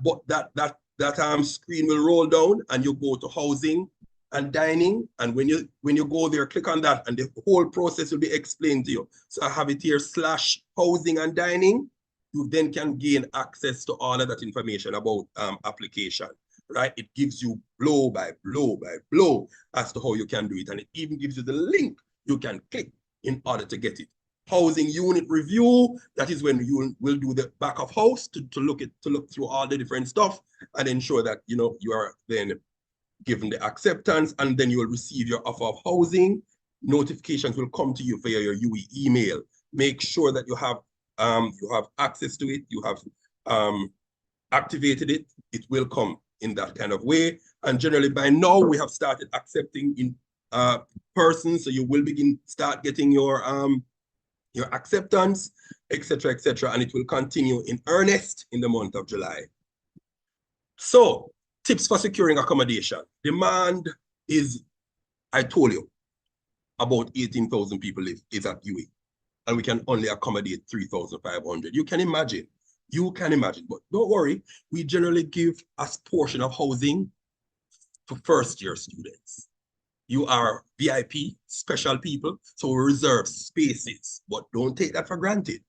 screen will roll down, and you go to housing and dining. And when you go there, click on that, and the whole process will be explained to you. So I have it here /housing and dining. You then can gain access to all of that information about application, right? It gives you blow by blow by blow as to how you can do it. And it even gives you the link you can click in order to get it. Housing unit review, that is when you will do the back of house to look through all the different stuff and ensure that you are then given the acceptance, and then you will receive your offer of housing. Notifications will come to you via your UWI email. Make sure that you have access to it, you have activated it. It will come in that kind of way. And generally by now we have started accepting in person, so you will start getting your acceptance, etc., and it will continue in earnest in the month of July. So tips for securing accommodation. Demand is, I told you, about 18,000 people is at UWI, and we can only accommodate 3,500. You can imagine, but don't worry, we generally give a portion of housing to first-year students. You are VIP, special people, so we reserve spaces, but don't take that for granted.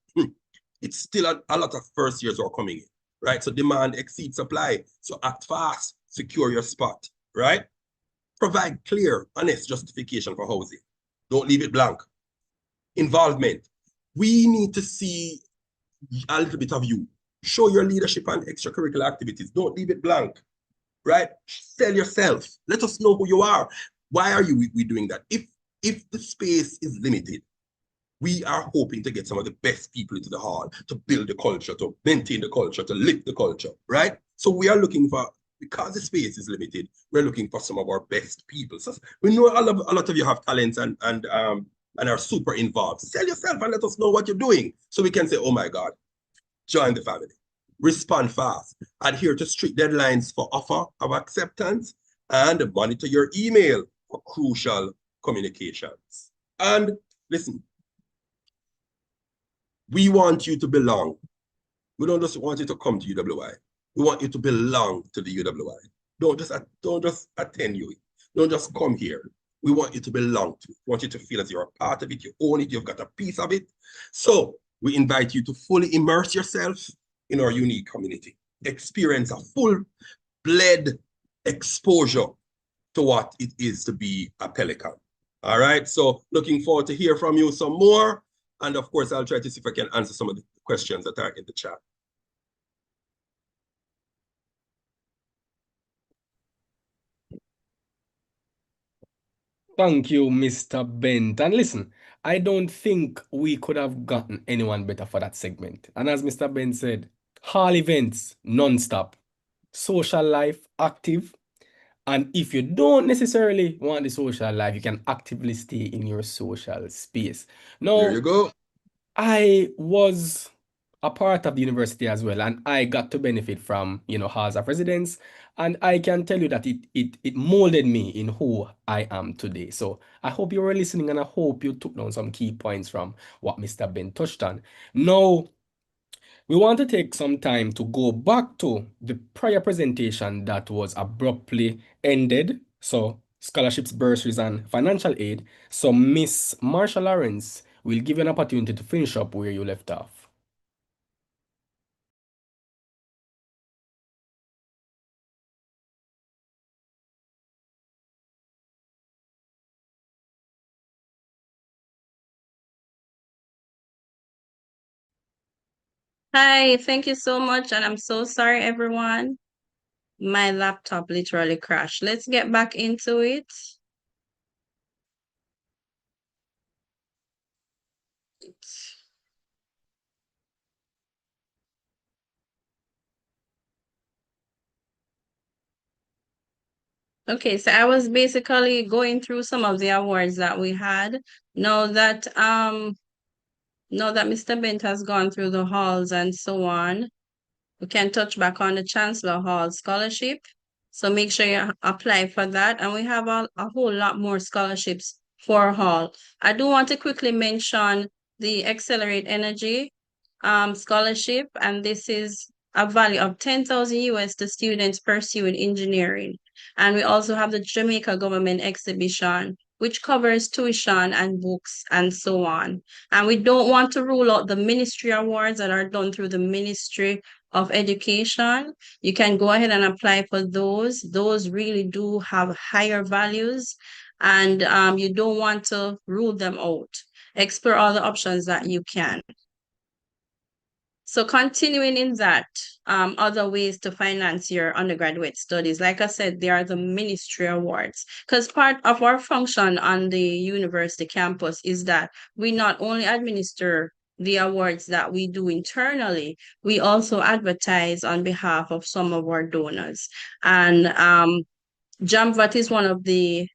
It's still a lot of first years who are coming in, right? So demand exceeds supply. So act fast, secure your spot, right? Provide clear, honest justification for housing. Don't leave it blank. Involvement. We need to see a little bit of you. Show your leadership and extracurricular activities. Don't leave it blank, right? Sell yourself. Let us know who you are. Why are we doing that? If the space is limited, we are hoping to get some of the best people into the hall to build the culture, to maintain the culture, to lift the culture, right? So we are looking for, because the space is limited, we're looking for some of our best people. So we know a lot of you have talents and are super involved. Sell yourself and let us know what you're doing so we can say, oh my God, join the family. Respond fast. Adhere to strict deadlines for offer of acceptance and monitor your email for crucial communications. And listen, we want you to belong. We don't just want you to come to UWI. We want you to belong to the UWI. Don't just attend you. Don't just come here. We want you to belong to it. We want you to feel as you're a part of it, you own it, you've got a piece of it. So we invite you to fully immerse yourself in our unique community. Experience a full-blood exposure to what it is to be a Pelican. All right, so looking forward to hear from you some more. And of course, I'll try to see if I can answer some of the questions that are in the chat. Thank you, Mr. Bent. And listen, I don't think we could have gotten anyone better for that segment. And as Mr. Bent said, hall events, non-stop, social life, active. And if you don't necessarily want the social life, you can actively stay in your social space. There Now, you go. I was a part of the university as well, and I got to benefit from, halls of residence. And I can tell you that it molded me in who I am today. So I hope you were listening, and I hope you took down some key points from what Mr. Ben touched on. Now, we want to take some time to go back to the prior presentation that was abruptly ended. So, scholarships, bursaries, and financial aid. So, Miss Marsha Lawrence will give you an opportunity to finish up where you left off. Hi, thank you so much. And I'm so sorry, everyone. My laptop literally crashed. Let's get back into it. Okay, so I was basically going through some of the awards that we had. Now that Mr. Bent has gone through the halls and so on, we can touch back on the Chancellor Hall Scholarship. So make sure you apply for that. And we have a whole lot more scholarships for Hall. I do want to quickly mention the Accelerate Energy scholarship, and this is a value of 10,000 US to students pursuing engineering. And we also have the Jamaica Government Exhibition, which covers tuition and books and so on. And we don't want to rule out the ministry awards that are done through the Ministry of Education. You can go ahead and apply for those. Those really do have higher values, and you don't want to rule them out. Explore all the options that you can. So continuing in that, other ways to finance your undergraduate studies, like I said, there are the ministry awards, because part of our function on the university campus is that we not only administer the awards that we do internally, we also advertise on behalf of some of our donors. And JAMVAT is one of the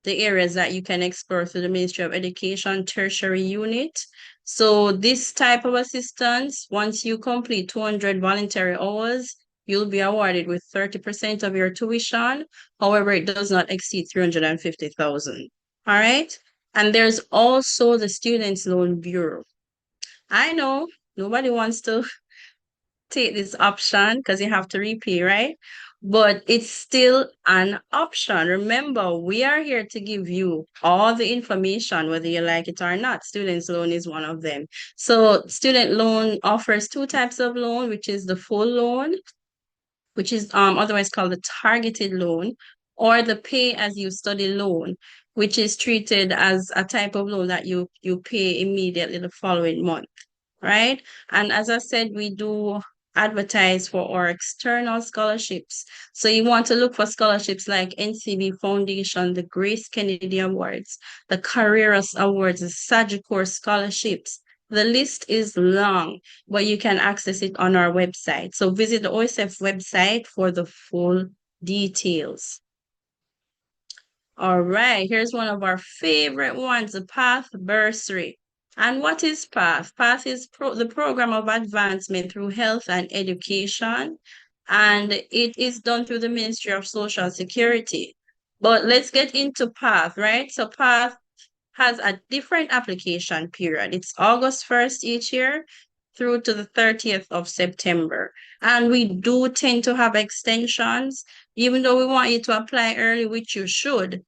areas that you can explore through the Ministry of Education tertiary unit. So this type of assistance, once you complete 200 voluntary hours, you'll be awarded with 30% of your tuition. However, it does not exceed 350,000. All right. And there's also the Students Loan Bureau. I know nobody wants to take this option because you have to repay, right? but it's still an option. Remember, we are here to give you all the information, whether you like it or not. Students loan is one of them. So student loan offers two types of loan, which is the full loan, which is otherwise called the targeted loan, or the pay as you study loan, which is treated as a type of loan that you pay immediately the following month, right? And as I said, we do advertise for our external scholarships. So you want to look for scholarships like NCB Foundation, the Grace Kennedy Awards, the Carreras Awards, the Sagicor scholarships. The list is long, but you can access it on our website. So visit the OSF website for the full details. All right, here's one of our favorite ones, the PATH bursary. And what is PATH? PATH is the program of advancement through health and education, and it is done through the Ministry of Social Security. But let's get into PATH, right? So PATH has a different application period. It's August 1st each year through to the 30th of September. And we do tend to have extensions, even though we want you to apply early, which you should.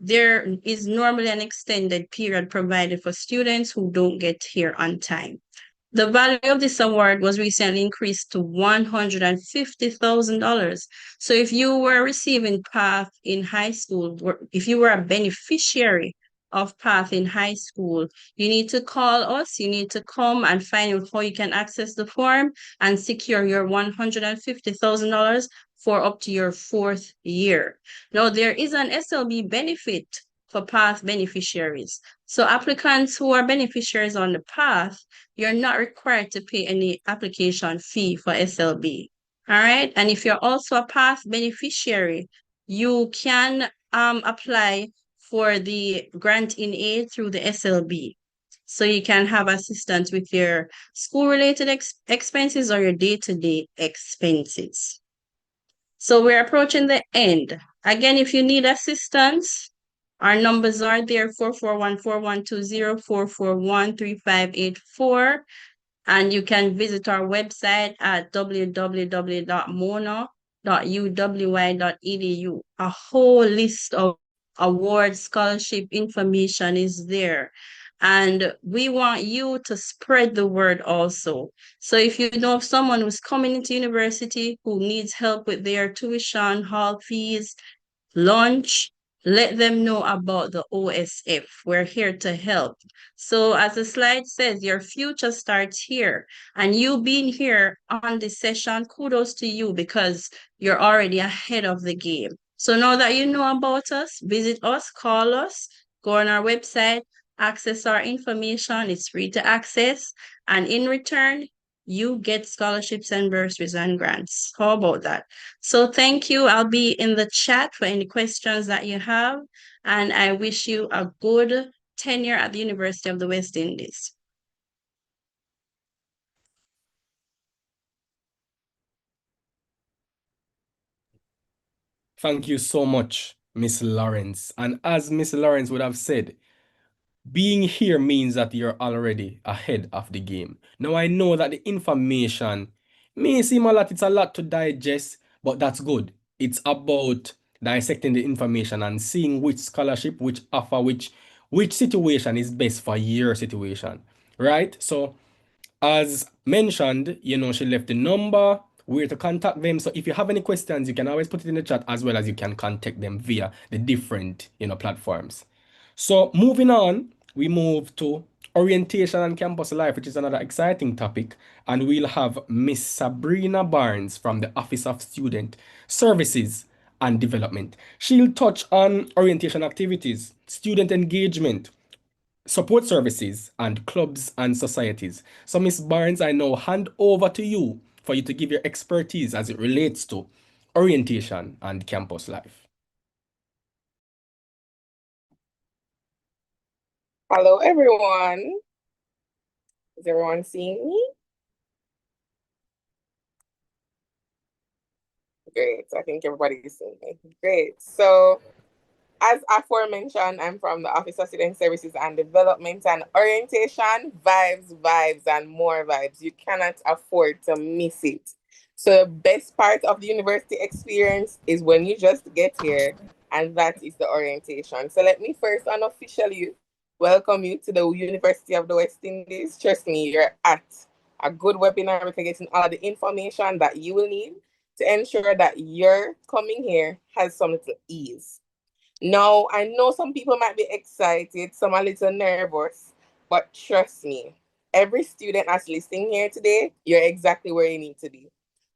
There is normally an extended period provided for students who don't get here on time. The value of this award was recently increased to $150,000. So if you were receiving PATH in high school, if you were a beneficiary of PATH in high school, you need to call us, you need to come and find out how you can access the form and secure your $150,000 for up to your fourth year. Now, there is an SLB benefit for PATH beneficiaries. So applicants who are beneficiaries on the PATH, you're not required to pay any application fee for SLB. All right. And if you're also a PATH beneficiary, you can apply for the grant in aid through the SLB. So you can have assistance with your school-related expenses or your day-to-day expenses. So we're approaching the end. Again, if you need assistance, our numbers are there, 441-4120, 441-3584. And you can visit our website at www.mona.uwi.edu. A whole list of award scholarship information is there. And we want you to spread the word also. So if you know of someone who's coming into university who needs help with their tuition, hall fees, lunch, let them know about the OSF. We're here to help. So as the slide says, your future starts here. And you being here on this session, kudos to you because you're already ahead of the game. So now that you know about us, visit us, call us, go on our website, access our information. It's free to access. And in return, you get scholarships and bursaries and grants. How about that? So thank you. I'll be in the chat for any questions that you have. And I wish you a good tenure at the University of the West Indies. Thank you so much, Miss Lawrence. And as Miss Lawrence would have said, being here means that you're already ahead of the game. Now, I know that the information may seem it's a lot to digest, but that's good. It's about dissecting the information and seeing which scholarship, which offer, which situation is best for your situation, right? So, as mentioned, she left the number, where to contact them. So if you have any questions, you can always put it in the chat as well as you can contact them via the different, platforms. So moving on, we move to orientation and campus life, which is another exciting topic. And we'll have Miss Sabrina Barnes from the Office of Student Services and Development. She'll touch on orientation activities, student engagement, support services, and clubs and societies. So, Miss Barnes, I now hand over to you for you to give your expertise as it relates to orientation and campus life. Hello, everyone. Is everyone seeing me? Great. I think everybody is seeing me. Great. So, as aforementioned, I'm from the Office of Student Services and Development, and orientation, vibes, and more vibes. You cannot afford to miss it. So the best part of the university experience is when you just get here, and that is the orientation. So let me first unofficially welcome you to the University of the West Indies. Trust me, you're at a good webinar. We're getting all the information that you will need to ensure that your coming here has some little ease. Now, I know some people might be excited, some a little nervous, but trust me, every student that's listening here today, you're exactly where you need to be.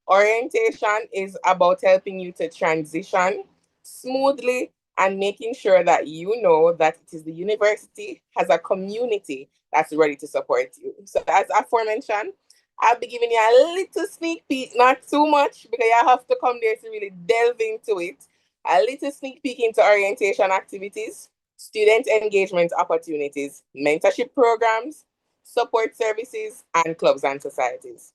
Orientation is about helping you to transition smoothly and making sure that you know that it is the university has a community that's ready to support you. So as aforementioned, I'll be giving you a little sneak peek, not too much, because you have to come there to really delve into it. A little sneak peek into orientation activities, student engagement opportunities, mentorship programs, support services, and clubs and societies.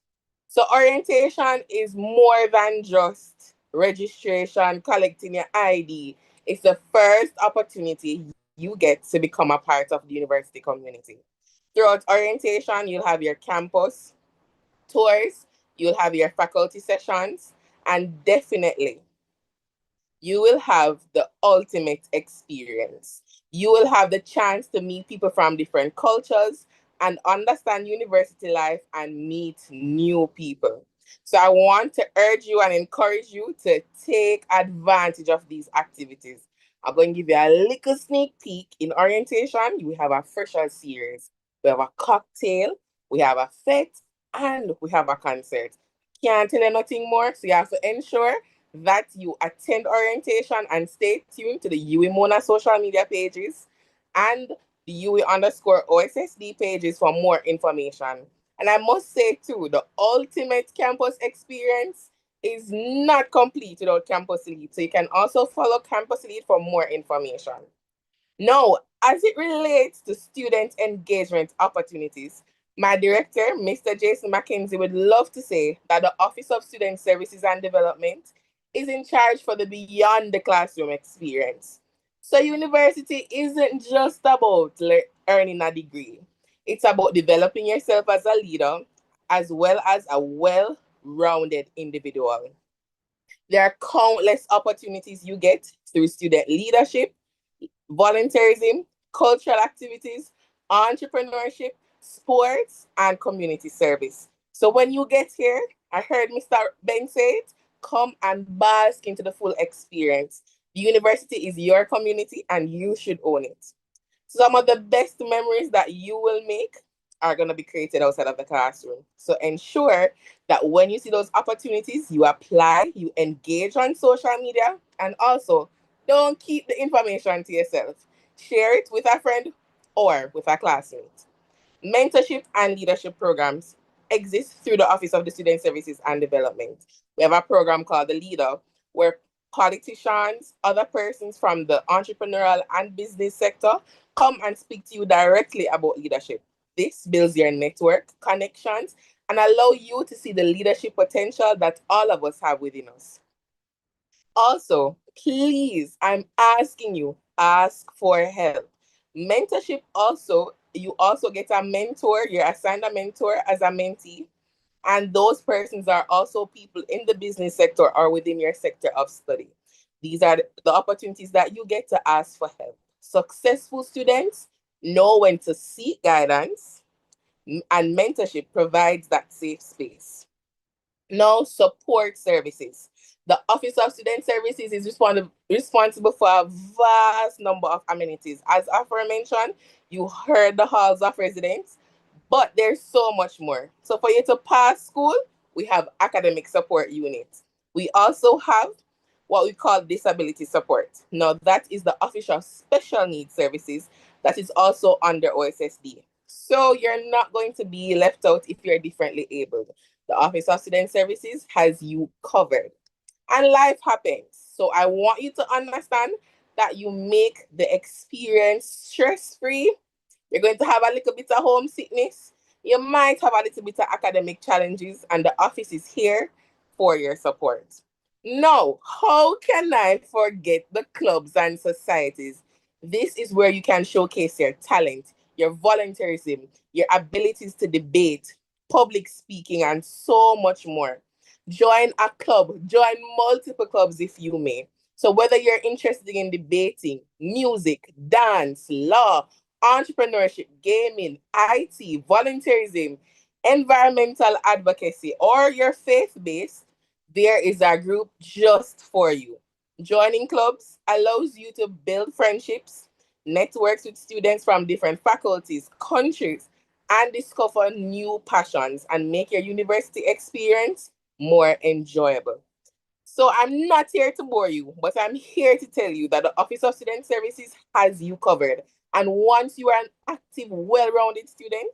So orientation is more than just registration, collecting your ID. It's the first opportunity you get to become a part of the university community. Throughout orientation, you'll have your campus tours, you'll have your faculty sessions, and definitely you will have the ultimate experience. You will have the chance to meet people from different cultures and understand university life and meet new people. So I want to urge you and encourage you to take advantage of these activities. I'm going to give you a little sneak peek. In orientation, we have a fresher series. We have a cocktail, we have a fete, and we have a concert. Can't tell you nothing more, so you have to ensure that you attend orientation and stay tuned to the UWI Mona social media pages and the UWI_OSSD pages for more information. And I must say too, the ultimate campus experience is not complete without Campus Lead. So you can also follow Campus Lead for more information. Now, as it relates to student engagement opportunities, my director, Mr. Jason McKenzie, would love to say that the Office of Student Services and Development is in charge for the beyond the classroom experience. So university isn't just about earning a degree. It's about developing yourself as a leader as well as a well-rounded individual. There are countless opportunities you get through student leadership, volunteerism, cultural activities, entrepreneurship, sports, and community service. So when you get here, I heard Mr. Ben say it, come and bask into the full experience. The university is your community and you should own it. Some of the best memories that you will make are going to be created outside of the classroom. So ensure that when you see those opportunities, you apply, you engage on social media, and also don't keep the information to yourself. Share it with a friend or with a classmate. Mentorship and leadership programs exist through the Office of the Student Services and Development. We have a program called The Leader, where politicians, other persons from the entrepreneurial and business sector come and speak to you directly about leadership. This builds your network, connections, and allow you to see the leadership potential that all of us have within us. Also, please, I'm asking you, ask for help. Mentorship also, you also get a mentor, you're assigned a mentor as a mentee. And those persons are also people in the business sector or within your sector of study. These are the opportunities that you get to ask for help. Successful students know when to seek guidance, and mentorship provides that safe space. Now, support services. The Office of Student Services is responsible for a vast number of amenities. As aforementioned, you heard the halls of residence, but there's so much more. So for you to pass school, we have academic support units. We also have what we call disability support. Now that is the official special needs services that is also under OSSD. So you're not going to be left out if you're differently abled. The Office of Student Services has you covered. And life happens. So I want you to understand that you make the experience stress-free. You're going to have a little bit of homesickness. You might have a little bit of academic challenges, and the office is here for your support. Now, how can I forget the clubs and societies? This is where you can showcase your talent, your volunteerism, your abilities to debate, public speaking, and so much more. Join a club, join multiple clubs if you may. So whether you're interested in debating, music, dance, law, entrepreneurship, gaming, IT, volunteerism, environmental advocacy, or you're faith-based, there is a group just for you. Joining clubs allows you to build friendships, networks with students from different faculties, countries, and discover new passions and make your university experience more enjoyable. So I'm not here to bore you, but I'm here to tell you that the Office of Student Services has you covered. And once you are an active, well-rounded student,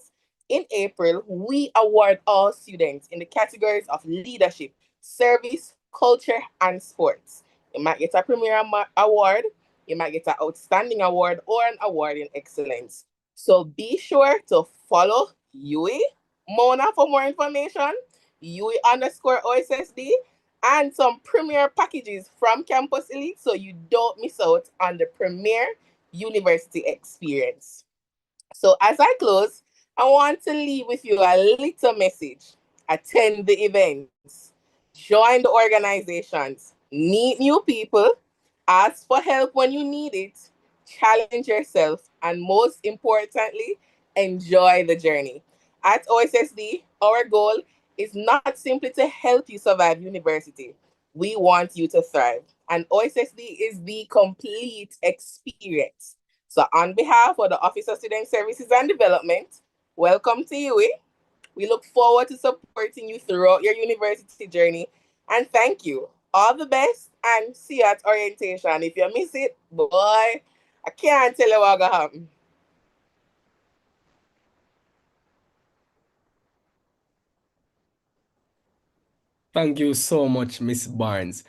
in April, we award all students in the categories of leadership, service, culture, and sports. You might get a Premier Award, you might get an Outstanding Award, or an award in excellence. So be sure to follow UWI Mona for more information, UWI underscore OSSD, and some premier packages from Campus Elite so you don't miss out on the premier university experience. So as I close, I want to leave with you a little message. Attend the events, join the organizations, meet new people, ask for help when you need it, challenge yourself, and most importantly, enjoy the journey. At OSSD, our goal is not simply to help you survive university. We want you to thrive. And OSSD is the complete experience. So, on behalf of the Office of Student Services and Development, welcome to UWI. We look forward to supporting you throughout your university journey. And thank you. All the best and see you at orientation. If you miss it, boy, I can't tell you what's going to happen. Thank you so much, Miss Barnes.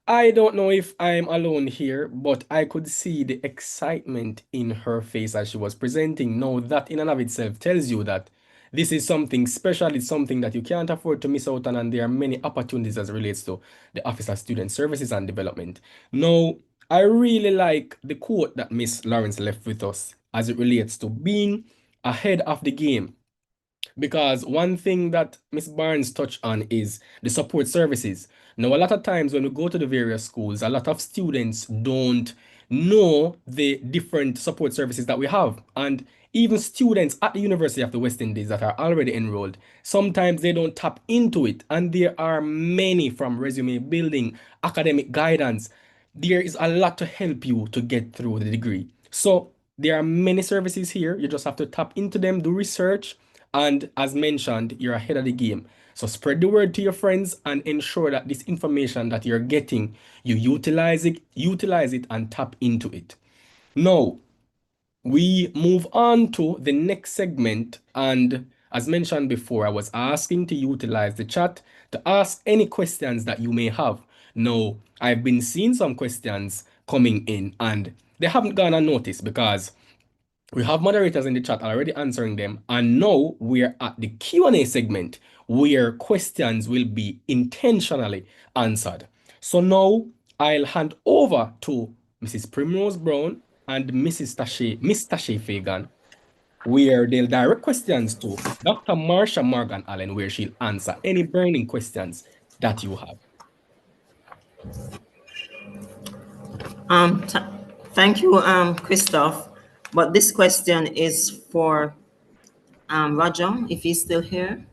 I don't know if I'm alone here, but I could see the excitement in her face as she was presenting. Now, that in and of itself tells you that this is something special. It's something that you can't afford to miss out on, and there are many opportunities as relates to the Office of Student Services and Development. Now, I really like the quote that Miss Lawrence left with us as it relates to being ahead of the game. Because one thing that Miss Barnes touched on is the support services. Now, a lot of times when we go to the various schools, a lot of students don't know the different support services that we have. And even students at the University of the West Indies that are already enrolled, sometimes they don't tap into it. And there are many, from resume building, academic guidance. There is a lot to help you to get through the degree. So there are many services here. You just have to tap into them, do research, and as mentioned, you're ahead of the game. So spread the word to your friends and ensure that this information that you're getting, you utilize it and tap into it. Now, we move on to the next segment. And as mentioned before, I was asking to utilize the chat to ask any questions that you may have. Now, I've been seeing some questions coming in and they haven't gone unnoticed because we have moderators in the chat already answering them, and now we're at the Q&A segment where questions will be intentionally answered. So now I'll hand over to Mrs. Primrose Brown and Miss Tashay Fagan, where they'll direct questions to Dr. Marsha Morgan Allen, where she'll answer any burning questions that you have. Um, Thank you, Christoph. But this question is for Roger, if he's still here.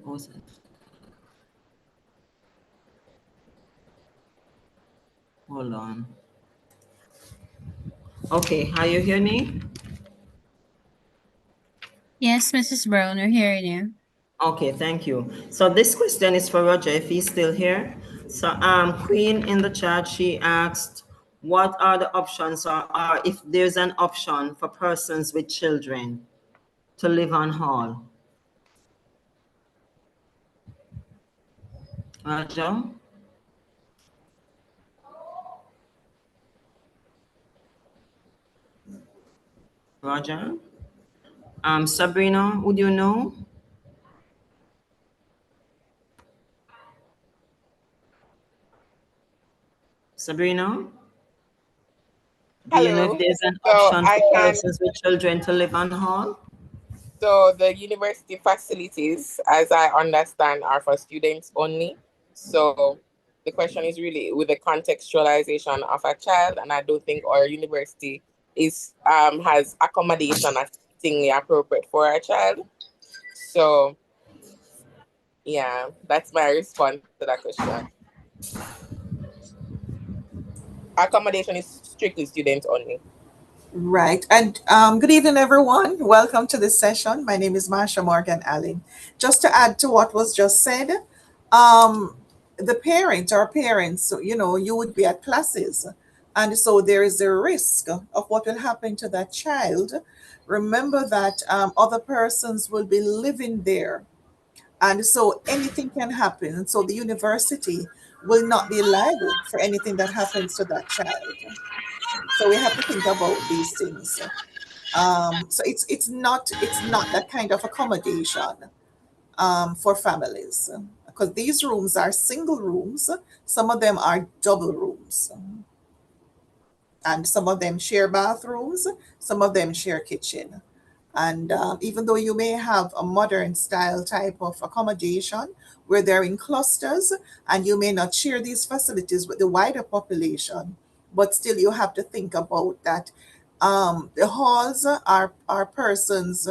What was it? Hold on. Okay, are you hearing me? Yes, Mrs. Brown, we're hearing you. Okay, thank you. So this question is for Roger, if he's still here. So Queen in the chat, she asked, what are the options or if there's an option for persons with children to live on hall? Roger? Roger? Sabrina, would you know? Sabrina? Do you know if Hello. there's an So option I for can persons with children to live on hall? So the university facilities, as I understand, are for students only. So the question is really with the contextualization of a child, and I don't think our university is has accommodation as fittingly appropriate for a child. So yeah, that's my response to that question. Accommodation is strictly students only. Right. And good evening, everyone. Welcome to this session. My name is Marsha Morgan Allen. Just to add to what was just said, um, the parent or parents, so, you would be at classes. And so there is a risk of what will happen to that child. Remember that other persons will be living there. And so anything can happen. And so the university will not be liable for anything that happens to that child. So we have to think about these things. So it's not that kind of accommodation for families, because these rooms are single rooms. Some of them are double rooms, and some of them share bathrooms. Some of them share kitchen. And even though you may have a modern style type of accommodation where they're in clusters and you may not share these facilities with the wider population, but still you have to think about that the halls are persons'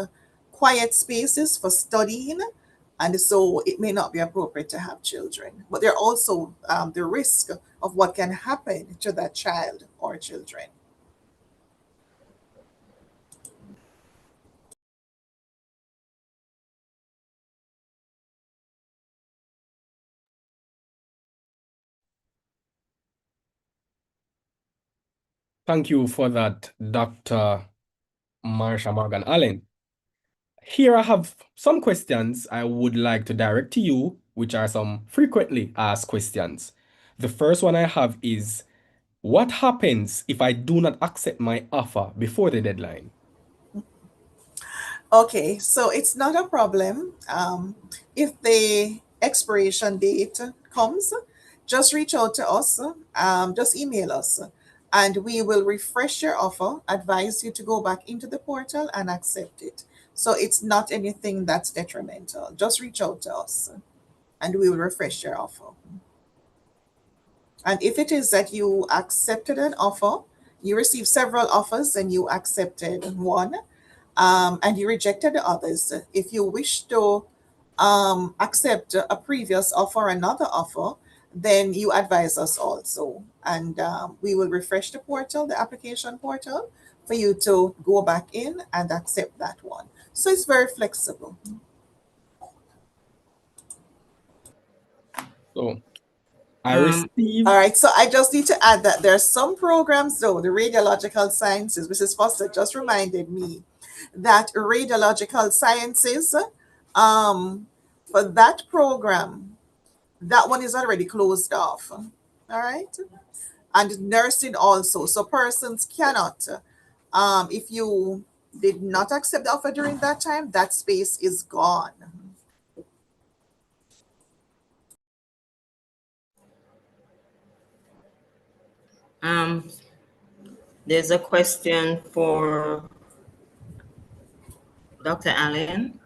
quiet spaces for studying. And so it may not be appropriate to have children. But there are also the risk of what can happen to that child or children. Thank you for that, Dr. Marsha Morgan Allen. Here I have some questions I would like to direct to you, which are some frequently asked questions. The first one I have is, what happens if I do not accept my offer before the deadline? Okay, so it's not a problem. If the expiration date comes, just reach out to us, just email us, and we will refresh your offer, advise you to go back into the portal and accept it. So it's not anything that's detrimental. Just reach out to us and we will refresh your offer. And if it is that you accepted an offer, you received several offers and you accepted one, and you rejected the others, if you wish to accept a previous offer, another offer, then you advise us also. And we will refresh the portal, the application portal, for you to go back in and accept that one. So it's very flexible. So I Um, All received, right, so I just need to add that there are some programs, though, the radiological sciences, Mrs. Foster just reminded me that radiological sciences, um, for that program, that one is already closed off. All right, and nursing also. So persons cannot, if you did not accept the offer during that time, that space is gone. um, there's a question for Dr. Allen.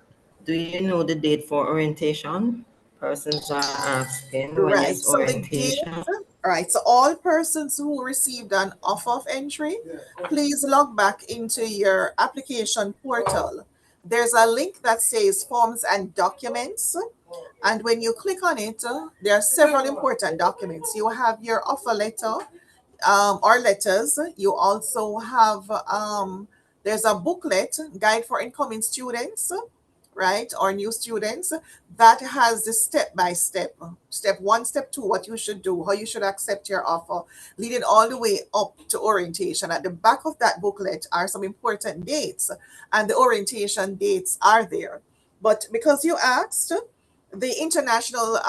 Do you know the date for orientation? Persons are asking when Right. is So the date, orientation? all right. So all persons who received an offer of entry, please log back into your application portal. There's a link that says forms and documents. And when you click on it, there are several important documents. You have your offer letter, or letters. You also have there's a booklet, guide for incoming students, right, or new students, that has the step by step, step one, step two, what you should do, how you should accept your offer, leading all the way up to orientation. At the back of that booklet are some important dates, and the orientation dates are there. But because you asked, the international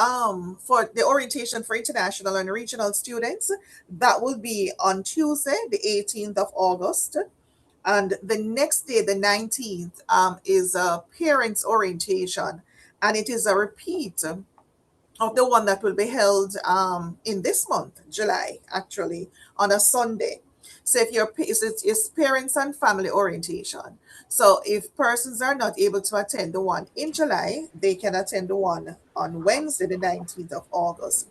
for the orientation for international and regional students, that will be on Tuesday, the 18th of August. And the next day, the 19th, is a parents' orientation. And it is a repeat of the one that will be held in this month, July, actually, on a Sunday. So if it's parents and family orientation. So if persons are not able to attend the one in July, they can attend the one on Wednesday, the 19th of August.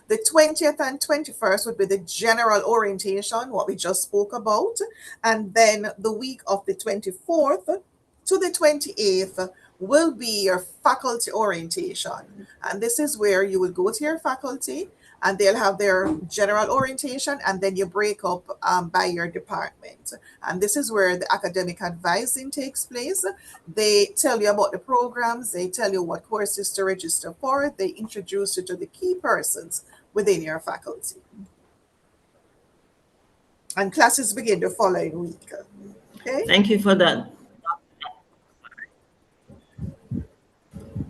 The 20th and 21st would be the general orientation, what we just spoke about. And then the week of the 24th to the 28th will be your faculty orientation. And this is where you will go to your faculty and they'll have their general orientation and then you break up by your department. And this is where the academic advising takes place. They tell you about the programs, they tell you what courses to register for, they introduce you to the key persons within your faculty. And classes begin the following week. Okay? Thank you for that.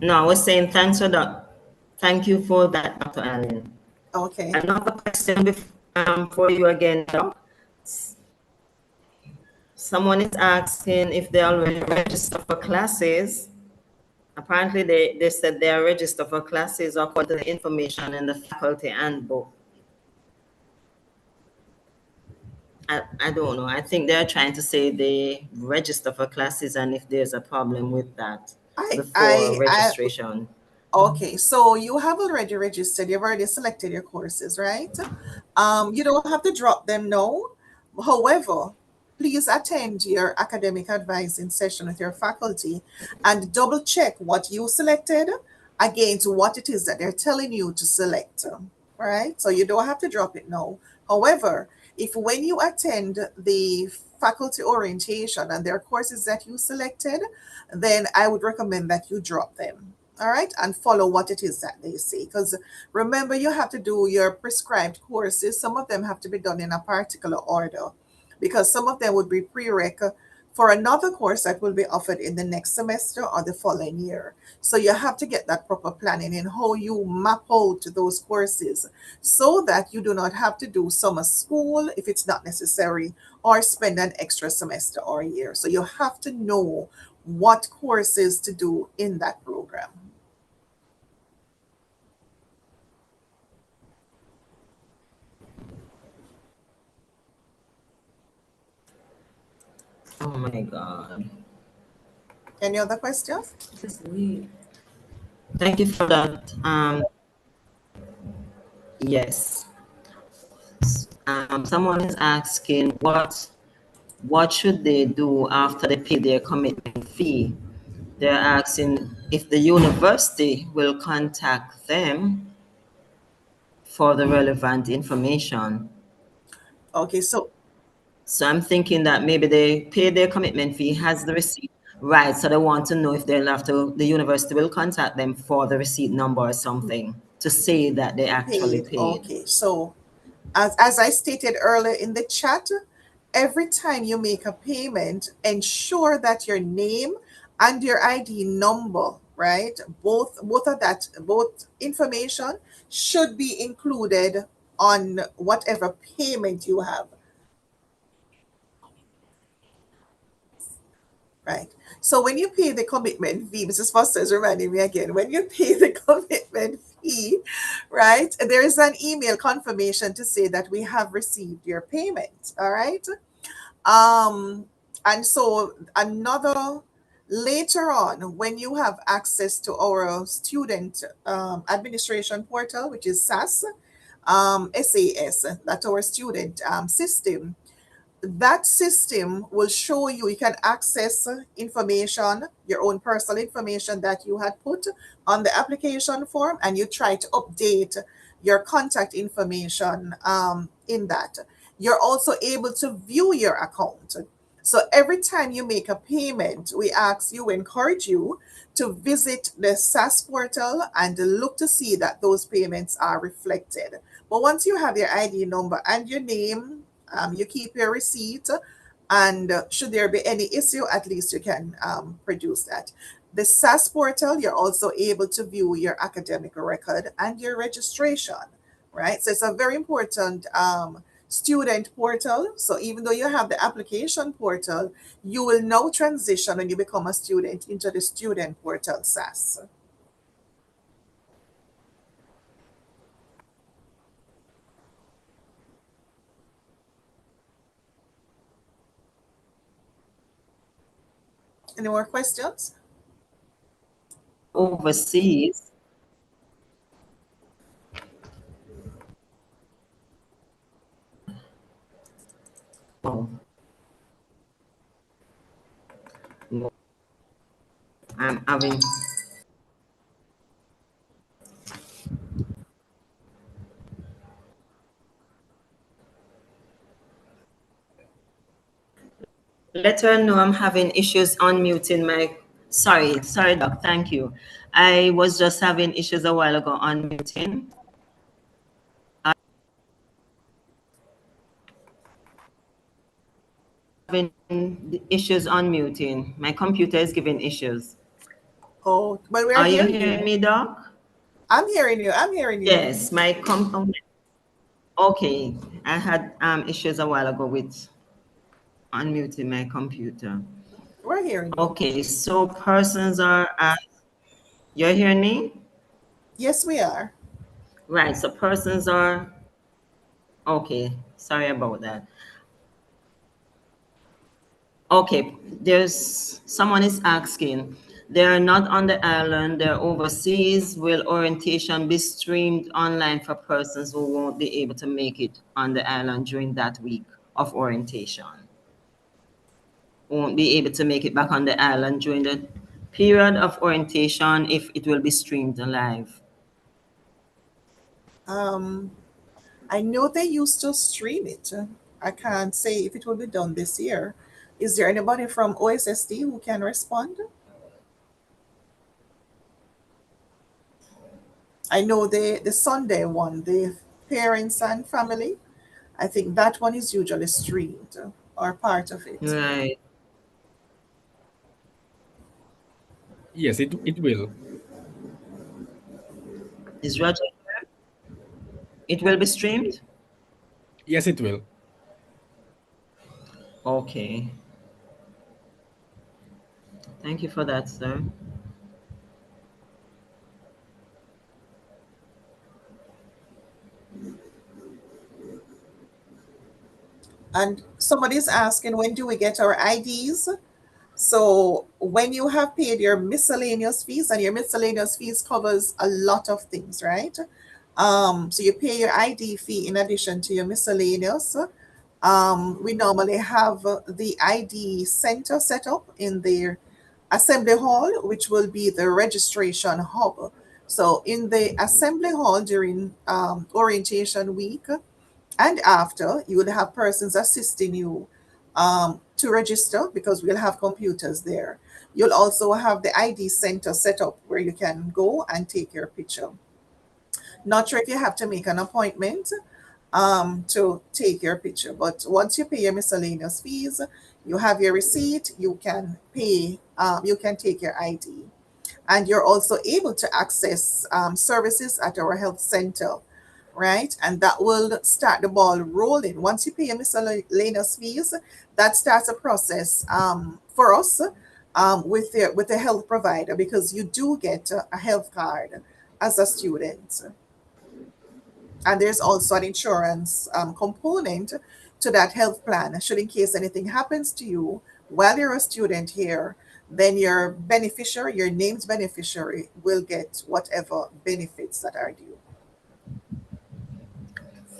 No, I was saying thanks for that. Thank you for that, Dr. Allen. Okay. Another question for you again, Doc. Someone is asking if they already registered for classes. Apparently, they said they are registered for classes according to the information in the faculty handbook. I don't know. I think they're trying to say they register for classes and if there's a problem with that before registration. Okay, so you have already registered, you've already selected your courses, right? You don't have to drop them now. However, please attend your academic advising session with your faculty and double check what you selected against what it is that they're telling you to select, right? So you don't have to drop it now. However, if when you attend the faculty orientation and there are courses that you selected, then I would recommend that you drop them. All right, and follow what it is that they say. Because remember, you have to do your prescribed courses. Some of them have to be done in a particular order because some of them would be prereq for another course that will be offered in the next semester or the following year. So you have to get that proper planning in how you map out those courses so that you do not have to do summer school if it's not necessary or spend an extra semester or year. So you have to know what courses to do in that program. Oh my God. Any other questions? This is weird. Thank you for that. Yes. Someone is asking what should they do after they pay their commitment fee? They're asking if the university will contact them for the relevant information. Okay, so I'm thinking that maybe they pay their commitment fee, has the receipt, right? So they want to know if they'll have to, the university will contact them for the receipt number or something to say that they actually paid. Okay, so as I stated earlier in the chat, every time you make a payment, ensure that your name and your ID number, right? Both information should be included on whatever payment you have. Right. So when you pay the commitment fee, Mrs. Foster is reminding me again, when you pay the commitment fee, right, there is an email confirmation to say that we have received your payment. All right. And so another later on, when you have access to our student administration portal, which is SAS, SAS, that's our student system, that system will show you, you can access information, your own personal information that you had put on the application form, and you try to update your contact information in that. You're also able to view your account. So every time you make a payment, we encourage you to visit the SAS portal and look to see that those payments are reflected. But once you have your ID number and your name, you keep your receipt, and should there be any issue, at least you can produce that. The SAS portal, you're also able to view your academic record and your registration, right? So it's a very important student portal. So even though you have the application portal, you will now transition when you become a student into the student portal SAS. Any more questions? Overseas. Oh, no. I'm having. Let her know I'm having issues unmuting my. Sorry, Doc. Thank you. I was just having issues a while ago unmuting. Having issues unmuting. My computer is giving issues. Oh, but we're Are you hearing hearing you. me, Doc? I'm hearing you. I'm hearing you. Yes, my Okay, I had issues a while ago with unmuting my computer. We're hearing you. Okay, so persons are you're hearing me? Yes, we are. Right, so persons are okay, sorry about that. Okay, there's someone is asking, they're not on the island, they're overseas. Will orientation be streamed online for persons who won't be able to make it on the island during that week of orientation? Won't be able to make it back on the island during the period of orientation if it will be streamed live. Um, I know they used to stream it. I can't say if it will be done this year. Is there anybody from OSSD who can respond? I know the Sunday one, the parents and family. I think that one is usually streamed or part of it. Right. Yes, it will. Is Roger here? It will be streamed? Yes, it will. Okay. Thank you for that, sir. And somebody's asking, when do we get our IDs? So when you have paid your miscellaneous fees, and your miscellaneous fees covers a lot of things, right? So you pay your ID fee in addition to your miscellaneous. We normally have the ID center set up in the assembly hall, which will be the registration hub. So in the assembly hall during orientation week, and after, you will have persons assisting you to register because we'll have computers there. You'll also have the ID center set up where you can go and take your picture. Not sure if you have to make an appointment to take your picture, but once you pay your miscellaneous fees, you have your receipt, you can pay, you can take your ID. And you're also able to access services at our health center, right? And that will start the ball rolling. Once you pay your miscellaneous fees, that starts a process for us with the health provider, because you do get a health card as a student. And there's also an insurance component to that health plan. Should in case anything happens to you while you're a student here, then your beneficiary, your named beneficiary, will get whatever benefits that are due.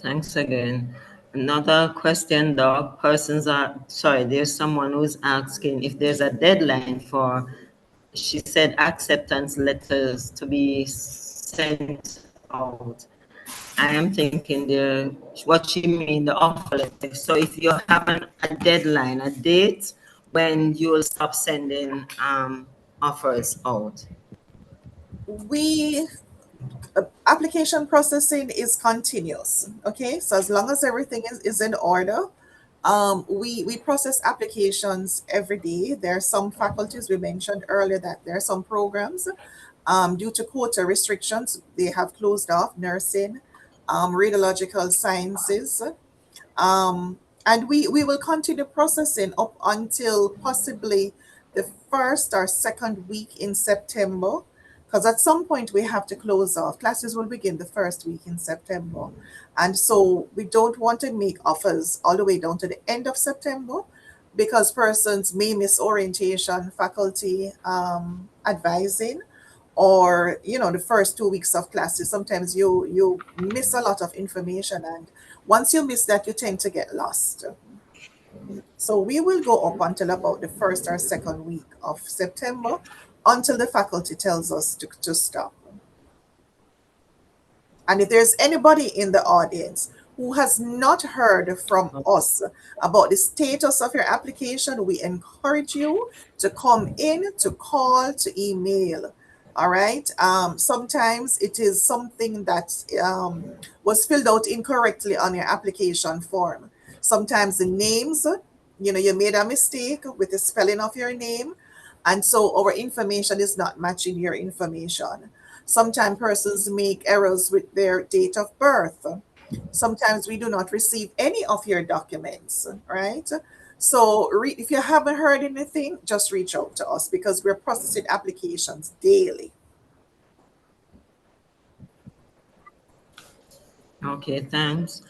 Thanks again. Another question, Doc. Persons are, sorry, there's someone who's asking if there's a deadline for, she said, acceptance letters to be sent out. I am thinking what she mean, the offer letter. So if you have a deadline, a date when you will stop sending offers out. We application processing is continuous. Okay, so as long as everything is in order, we process applications every day. There are some faculties, we mentioned earlier that there are some programs due to quota restrictions, they have closed off: nursing, radiological sciences, and we will continue processing up until possibly the first or second week in September, because at some point we have to close off. Classes will begin the first week in September. And so we don't want to make offers all the way down to the end of September. because persons may miss orientation, faculty advising, or the first 2 weeks of classes. Sometimes you miss a lot of information, and once you miss that, you tend to get lost. So we will go up until about the first or second week of September, until the faculty tells us to stop. And if there's anybody in the audience who has not heard from us about the status of your application, we encourage you to come in, to call, to email. All right. Sometimes it is something that was filled out incorrectly on your application form. Sometimes the names, you made a mistake with the spelling of your name. And so our information is not matching your information. Sometimes persons make errors with their date of birth. Sometimes we do not receive any of your documents, right? So if you haven't heard anything, just reach out to us because we're processing applications daily. Okay, thanks.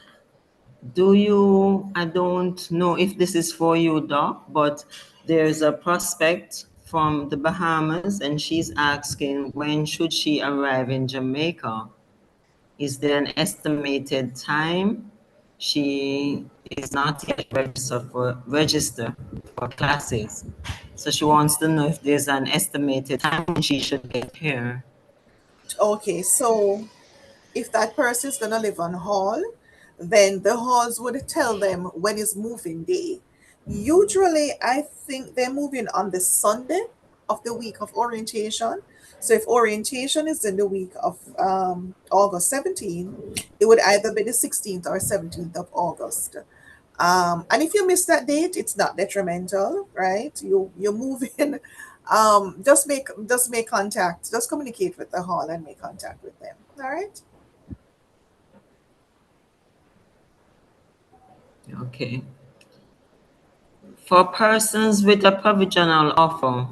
I don't know if this is for you, Doc, but there's a prospect from the Bahamas and she's asking when should she arrive in Jamaica? Is there an estimated time? She is not yet registered for classes. So she wants to know if there's an estimated time she should get here. Okay, so if that person is going to live on hall, then the halls would tell them when is moving day. Usually, I think they're moving on the Sunday of the week of orientation. So if orientation is in the week of August 17, it would either be the 16th or 17th of August. And if you miss that date, it's not detrimental, right? You move in. Just make contact. Just communicate with the hall and make contact with them. All right. Okay. For persons with a provisional offer,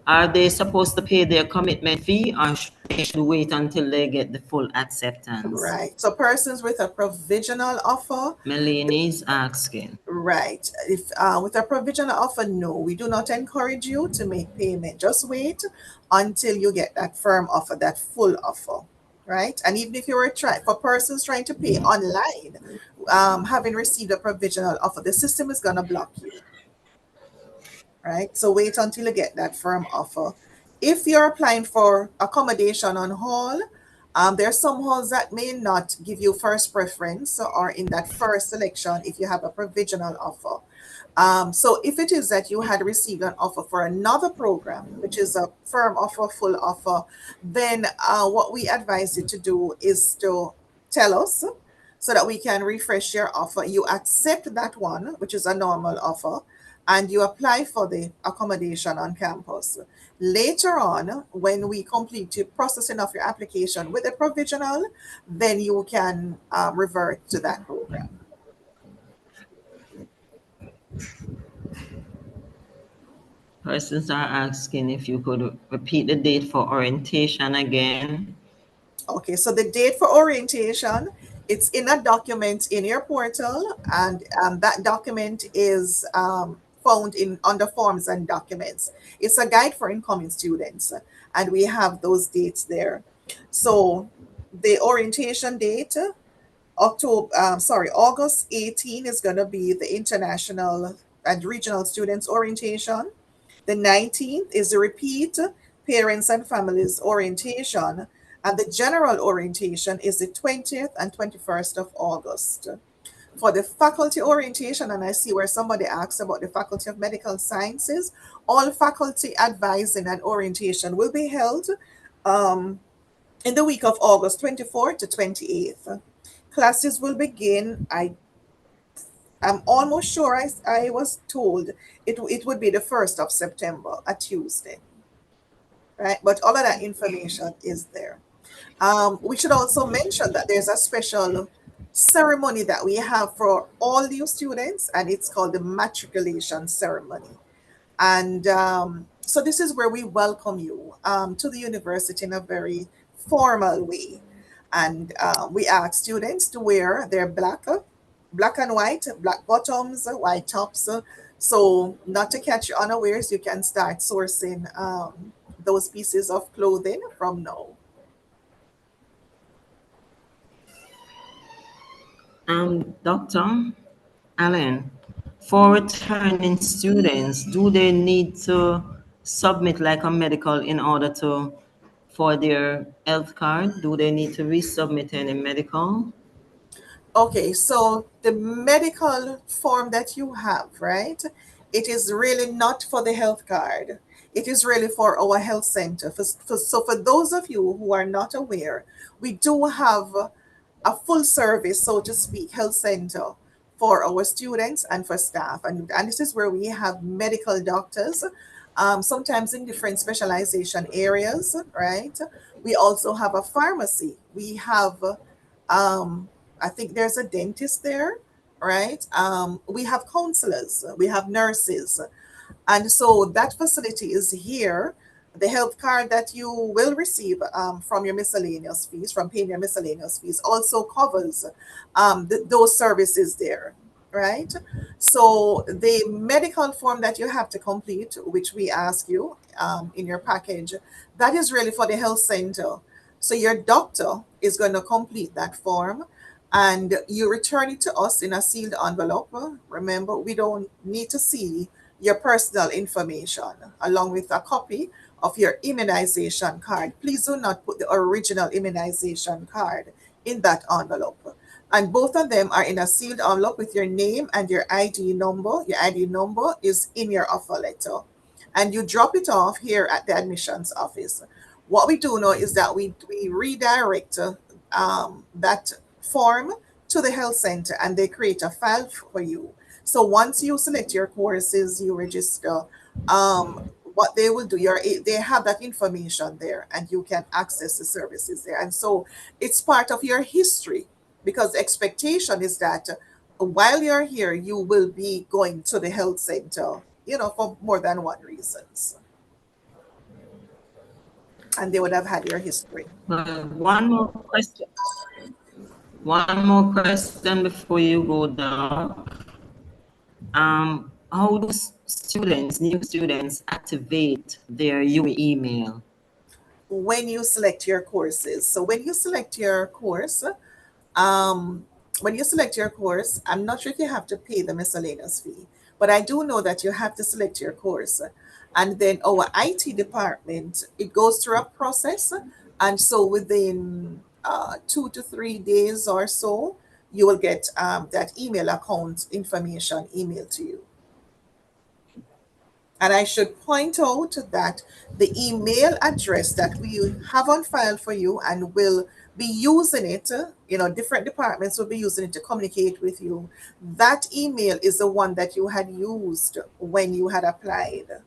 are they supposed to pay their commitment fee or they should wait until they get the full acceptance? Right. So persons with a provisional offer, Melanie is asking. right. If with a provisional offer, no, we do not encourage you to make payment. Just wait until you get that firm offer, that full offer. Right. And even if you were trying for persons trying to pay online, having received a provisional offer, the system is gonna block you. Right? So wait until you get that firm offer. If you're applying for accommodation on hall, there are some halls that may not give you first preference or in that first selection if you have a provisional offer. So if it is that you had received an offer for another program, which is a firm offer, full offer, then what we advise you to do is to tell us so that we can refresh your offer. You accept that one, which is a normal offer, and you apply for the accommodation on campus. Later on, when we complete the processing of your application with a provisional, then you can revert to that program. Persons are asking if you could repeat the date for orientation again. Okay, so the date for orientation, it's in a document in your portal, and that document is found in under forms and documents. It's a guide for incoming students, and we have those dates there. So the orientation date, August 18 is going to be the international and regional students orientation. The 19th is the repeat parents and families orientation, and the general orientation is the 20th and 21st of August. For the faculty orientation, and I see where somebody asked about the Faculty of Medical Sciences, all faculty advising and orientation will be held in the week of August 24th to 28th. Classes will begin, I'm almost sure I was told it would be the 1st of September, a Tuesday, right? But all of that information is there. We should also mention that there's a special ceremony that we have for all new students, and it's called the matriculation ceremony. And so this is where we welcome you to the university in a very formal way. And we ask students to wear their black black and white, black bottoms, white tops. So not to catch you unawares, you can start sourcing those pieces of clothing from now. Dr. Allen, for returning students, do they need to submit like a medical in order to for their health card? Do they need to resubmit any medical? Okay, so the medical form that you have, right? It is really not for the health card. It is really for our health center. So for those of you who are not aware, we do have a full service, so to speak, health center for our students and for staff. And this is where we have medical doctors, sometimes in different specialization areas, right? We also have a pharmacy. We have um, I think there's a dentist there, right? We have counselors, we have nurses. And so that facility is here. The health card that you will receive from your miscellaneous fees, from paying your miscellaneous fees, also covers those services there, right? So the medical form that you have to complete, which we ask you in your package, that is really for the health center. So your doctor is going to complete that form and you return it to us in a sealed envelope. Remember, we don't need to see your personal information along with a copy of your immunization card. Please do not put the original immunization card in that envelope. And both of them are in a sealed envelope with your name and your ID number. Your ID number is in your offer letter. And you drop it off here at the admissions office. What we do now is that we redirect that form to the health center and they create a file for you. So once you select your courses, you register, what they will do, they have that information there and you can access the services there. And so it's part of your history because the expectation is that while you're here, you will be going to the health center, for more than one reasons. And they would have had your history. One more question. One more question before you go down. How do students, new students, activate their UWI email? When you select your courses. So when you select your course, um, I'm not sure if you have to pay the miscellaneous fee, but I do know that you have to select your course. And then our IT department, it goes through a process. And so within 2 to 3 days or so, you will get that email account information emailed to you. And I should point out that the email address that we have on file for you and will be using it, different departments will be using it to communicate with you. That email is the one that you had used when you had applied,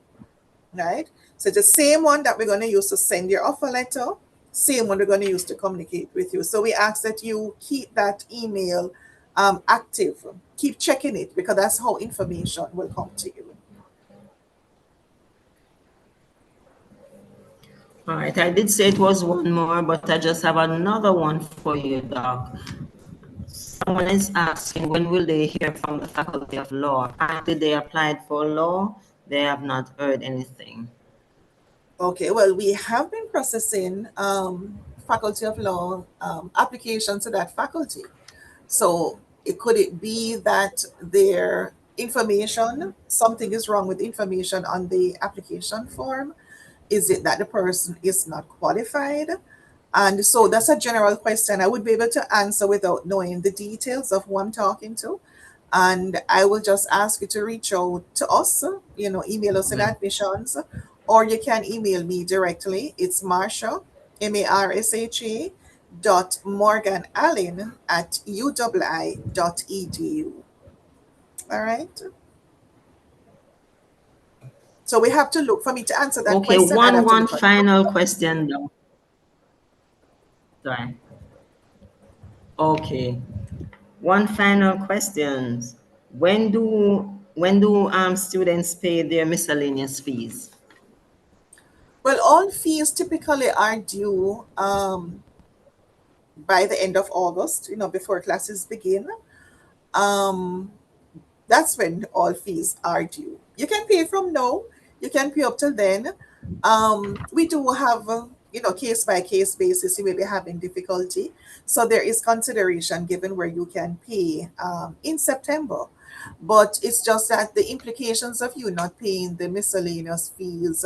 right? So it's the same one that we're going to use to send your offer letter, same one we're going to use to communicate with you. So we ask that you keep that email active, keep checking it because that's how information will come to you. All right, I did say it was one more, but I just have another one for you, Doc. Someone is asking, when will they hear from the Faculty of Law? After they applied for law, they have not heard anything. Okay, well, we have been processing Faculty of Law applications to that faculty. So could it be that their information, something is wrong with information on the application form? Is it that the person is not qualified? And so that's a general question I would be able to answer without knowing the details of who I'm talking to. And I will just ask you to reach out to us, email us in admissions, or you can email me directly. It's Marsha, Marsha, .morganallen@uwi.edu. All right. So we have to look for me to answer that Okay, question. one final question, though. Sorry. Okay, one final question. When do students pay their miscellaneous fees? Well, all fees typically are due by the end of August, before classes begin. um, that's when all fees are due. You can pay from now, you can pay up till then. We do have, case by case basis, you may be having difficulty. So there is consideration given where you can pay in September. But it's just that the implications of you not paying the miscellaneous fees,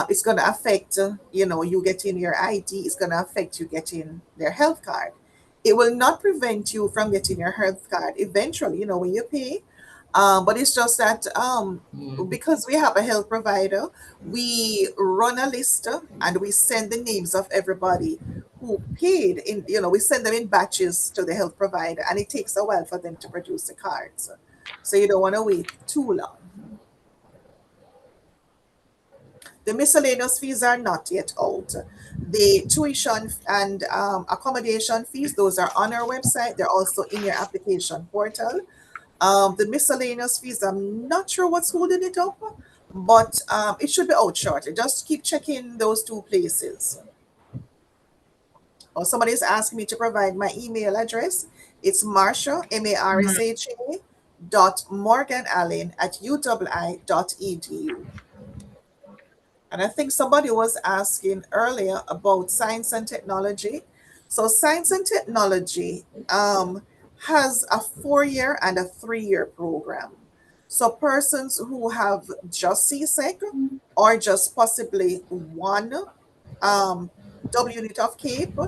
it's going to affect, you getting your ID, it's going to affect you getting their health card. It will not prevent you from getting your health card eventually, when you pay. But it's just that because we have a health provider, we run a list and we send the names of everybody who paid in, we send them in batches to the health provider, and it takes a while for them to produce the cards. So you don't want to wait too long. The miscellaneous fees are not yet out. The tuition and accommodation fees, those are on our website. They're also in your application portal. The miscellaneous fees, I'm not sure what's holding it up, but it should be out shortly. Just keep checking those two places. Or somebody's asking me to provide my email address. It's Marsha, Marsha, .morganallen at uwi.edu. And I think somebody was asking earlier about science and technology. So science and technology has a 4-year and a 3-year program. So persons who have just CSEC or just possibly one W unit of CAPE,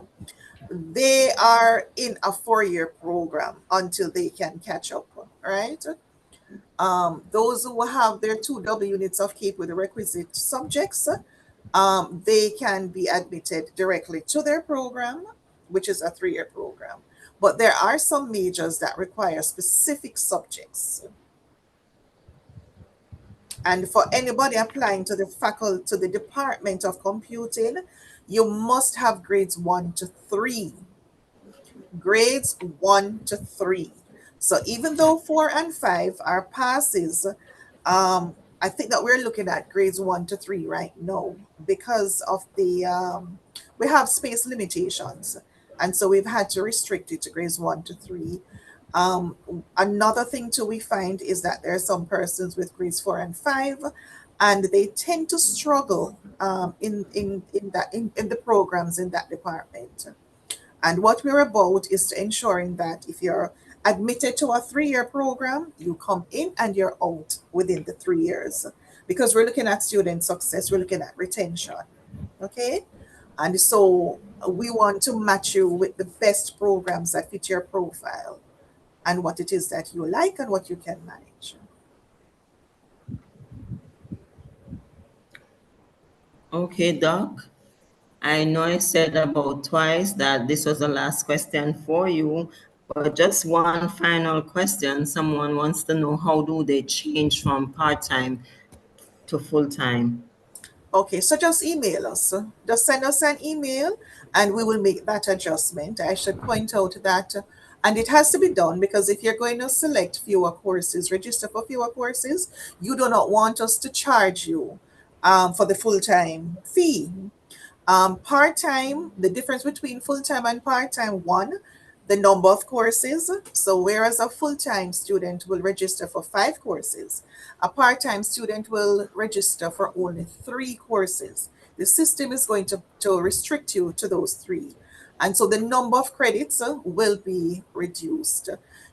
they are in a 4-year program until they can catch up, right? Those who have their 2 W units of CAPE with the requisite subjects, they can be admitted directly to their program, which is a 3-year program. But there are some majors that require specific subjects. And for anybody applying to the faculty, to the Department of Computing, you must have grades 1 to 3. Grades 1 to 3. So even though 4 and 5 are passes, I think that we're looking at grades 1 to 3 right now because of the we have space limitations, and so we've had to restrict it to grades 1 to 3. Another thing too we find is that there are some persons with grades 4 and 5, and they tend to struggle in the programs in that department. And what we're about is to ensuring that if you're admitted to a 3-year program, you come in and you're out within the 3 years. Because we're looking at student success, we're looking at retention. Okay? And so we want to match you with the best programs that fit your profile and what it is that you like and what you can manage. Okay, Doc. I know I said about twice that this was the last question for you, but just one final question. Someone wants to know, how do they change from part-time to full-time? Okay, so just email us. Just send us an email and we will make that adjustment. I should point out that, and it has to be done because if you're going to select fewer courses, register for fewer courses, you do not want us to charge you for the full-time fee. Part-time, the difference between full-time and part-time, one, the number of courses. So whereas a full-time student will register for 5 courses, a part-time student will register for only 3 courses. The system is going to restrict you to those 3. And so the number of credits will be reduced.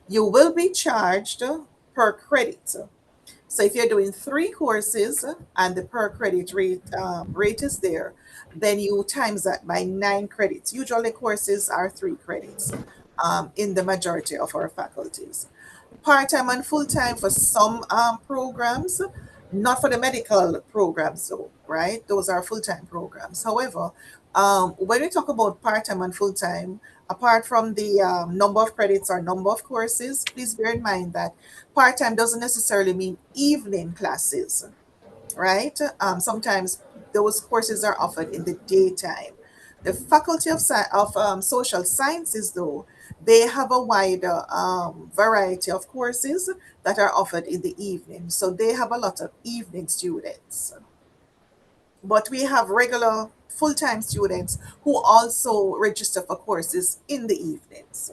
You will be charged per credit. So if you're doing 3 courses and the per credit rate is there, then you times that by 9 credits. Usually courses are 3 credits in the majority of our faculties. Part-time and full-time for some programs, not for the medical programs though, right? Those are full-time programs. However, when we talk about part-time and full-time, apart from the number of credits or number of courses, please bear in mind that part-time doesn't necessarily mean evening classes, right? Sometimes those courses are offered in the daytime. The Faculty of Social Sciences, though, they have a wider variety of courses that are offered in the evening. So they have a lot of evening students. But we have regular full-time students who also register for courses in the evenings.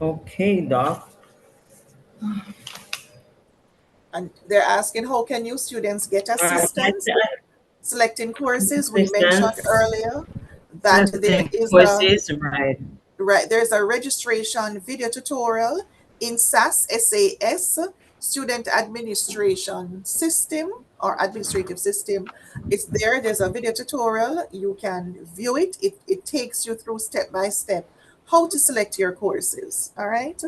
Okay, Doc. And they're asking, how can new students get All right, assistance selecting courses? We mentioned assistance, earlier that there selecting is a courses, right? right, there's a registration video tutorial in SAS, Student Administration System or Administrative System. It's there. There's a video tutorial. You can view it. It takes you through step by step how to select your courses. All right.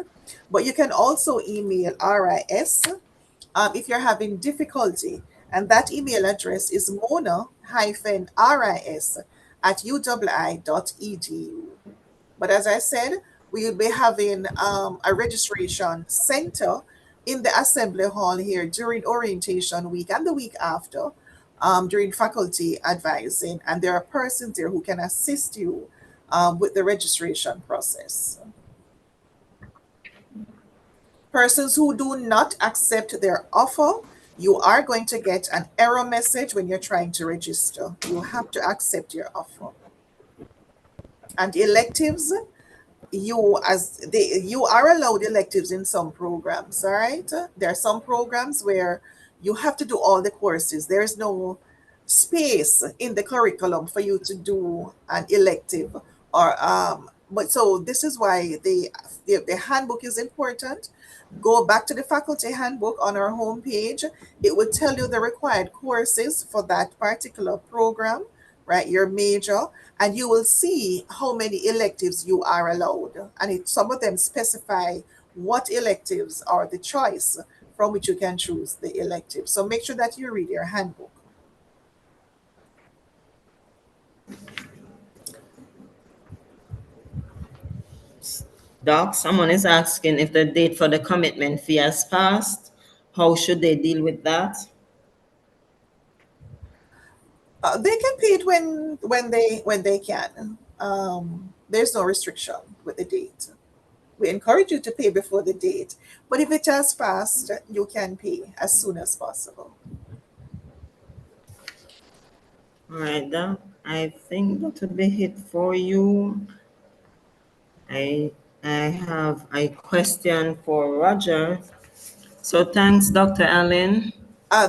But you can also email RIS if you're having difficulty. And that email address is mona-ris at uwi.edu. But as I said, we'll be having a registration center in the assembly hall here during orientation week and the week after during faculty advising. And there are persons there who can assist you with the registration process. Persons who do not accept their offer, you are going to get an error message when you're trying to register. You have to accept your offer. And electives, you are allowed electives in some programs, all right? There are some programs where you have to do all the courses. There's no space in the curriculum for you to do an elective or but so this is why the handbook is important. Go back to the faculty handbook on our homepage. It will tell you the required courses for that particular program, right? Your major, and you will see how many electives you are allowed. And some of them specify what electives are the choice from which you can choose the elective. So make sure that you read your handbook. Doc, someone is asking if the date for the commitment fee has passed. How should they deal with that? They can pay it when they can. There's no restriction with the date. We encourage you to pay before the date, but if it has passed, you can pay as soon as possible. All right, Doc. I think that would be it for you. I have a question for Roger. So thanks, Dr. Allen.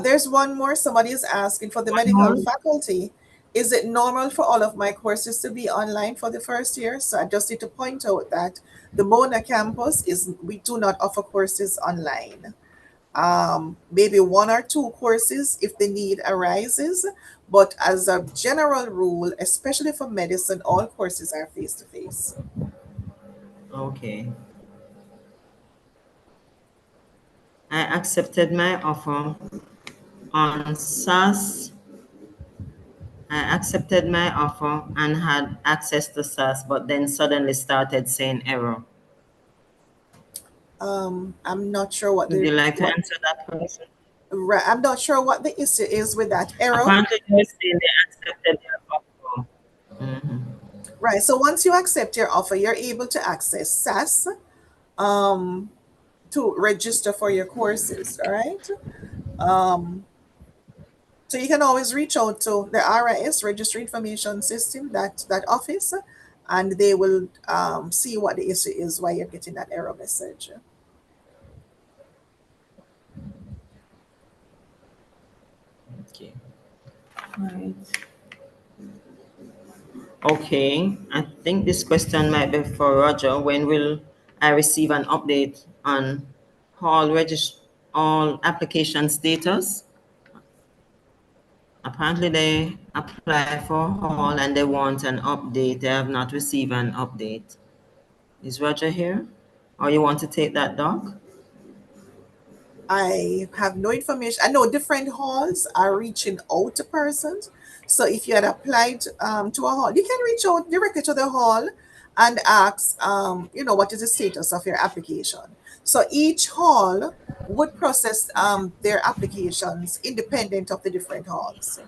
There's one more. Somebody is asking for the One medical more. faculty. Is it normal for all of my courses to be online for the first year? So I just need to point out that the Mona campus we do not offer courses online. Maybe one or two courses if the need arises, but as a general rule, especially for medicine, all courses are face to face. Okay. I accepted my offer on SAS. I accepted my offer and had access to SAS, but then suddenly started saying error. I'm not sure what Would the you like to what answer that question? right, I'm not sure what the issue is with that error. Apparently, they were saying they accepted their offer. Mhm. Right. So once you accept your offer, you're able to access SAS um, to register for your courses. All right. Um, so you can always reach out to the RIS Registry Information System, that office, and they will see what the issue is why you're getting that error message. Okay. Right. Okay. I think this question might be for Roger. When will I receive an update on all application status? Apparently, they apply for hall and they want an update. They have not received an update. Is Roger here? Or you want to take that, Doc? I have no information. I know different halls are reaching out to persons. So if you had applied to a hall, you can reach out directly to the hall and ask, what is the status of your application. So each hall would process their applications independent of the different halls.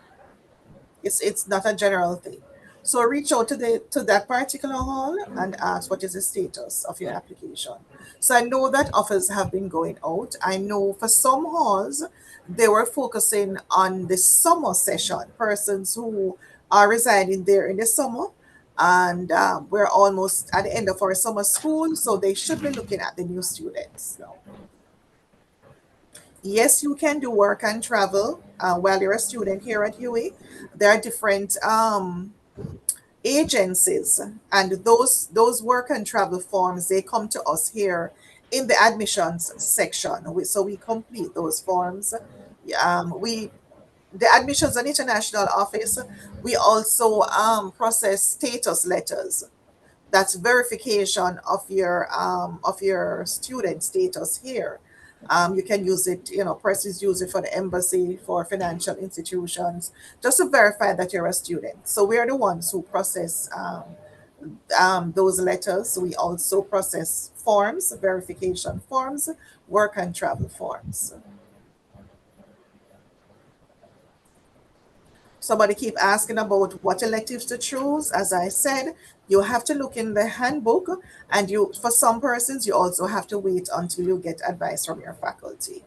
It's not a general thing. So reach out to that particular hall and ask what is the status of your application. So I know that offers have been going out. I know for some halls they were focusing on the summer session, persons who are residing there in the summer. And we're almost at the end of our summer school, so they should be looking at the new students. So, yes, you can do work and travel while you're a student here at UWI. There are different agencies, and those work and travel forms, they come to us here in the admissions section. So we complete those forms. We the admissions and international office, we also process status letters. That's verification of your student status here. You can use it, persons use it for the embassy, for financial institutions, just to verify that you're a student. So we're the ones who process those letters. We also process forms, verification forms, work and travel forms. Somebody keep asking about what electives to choose. As I said, you have to look in the handbook, and for some persons, you also have to wait until you get advice from your faculty.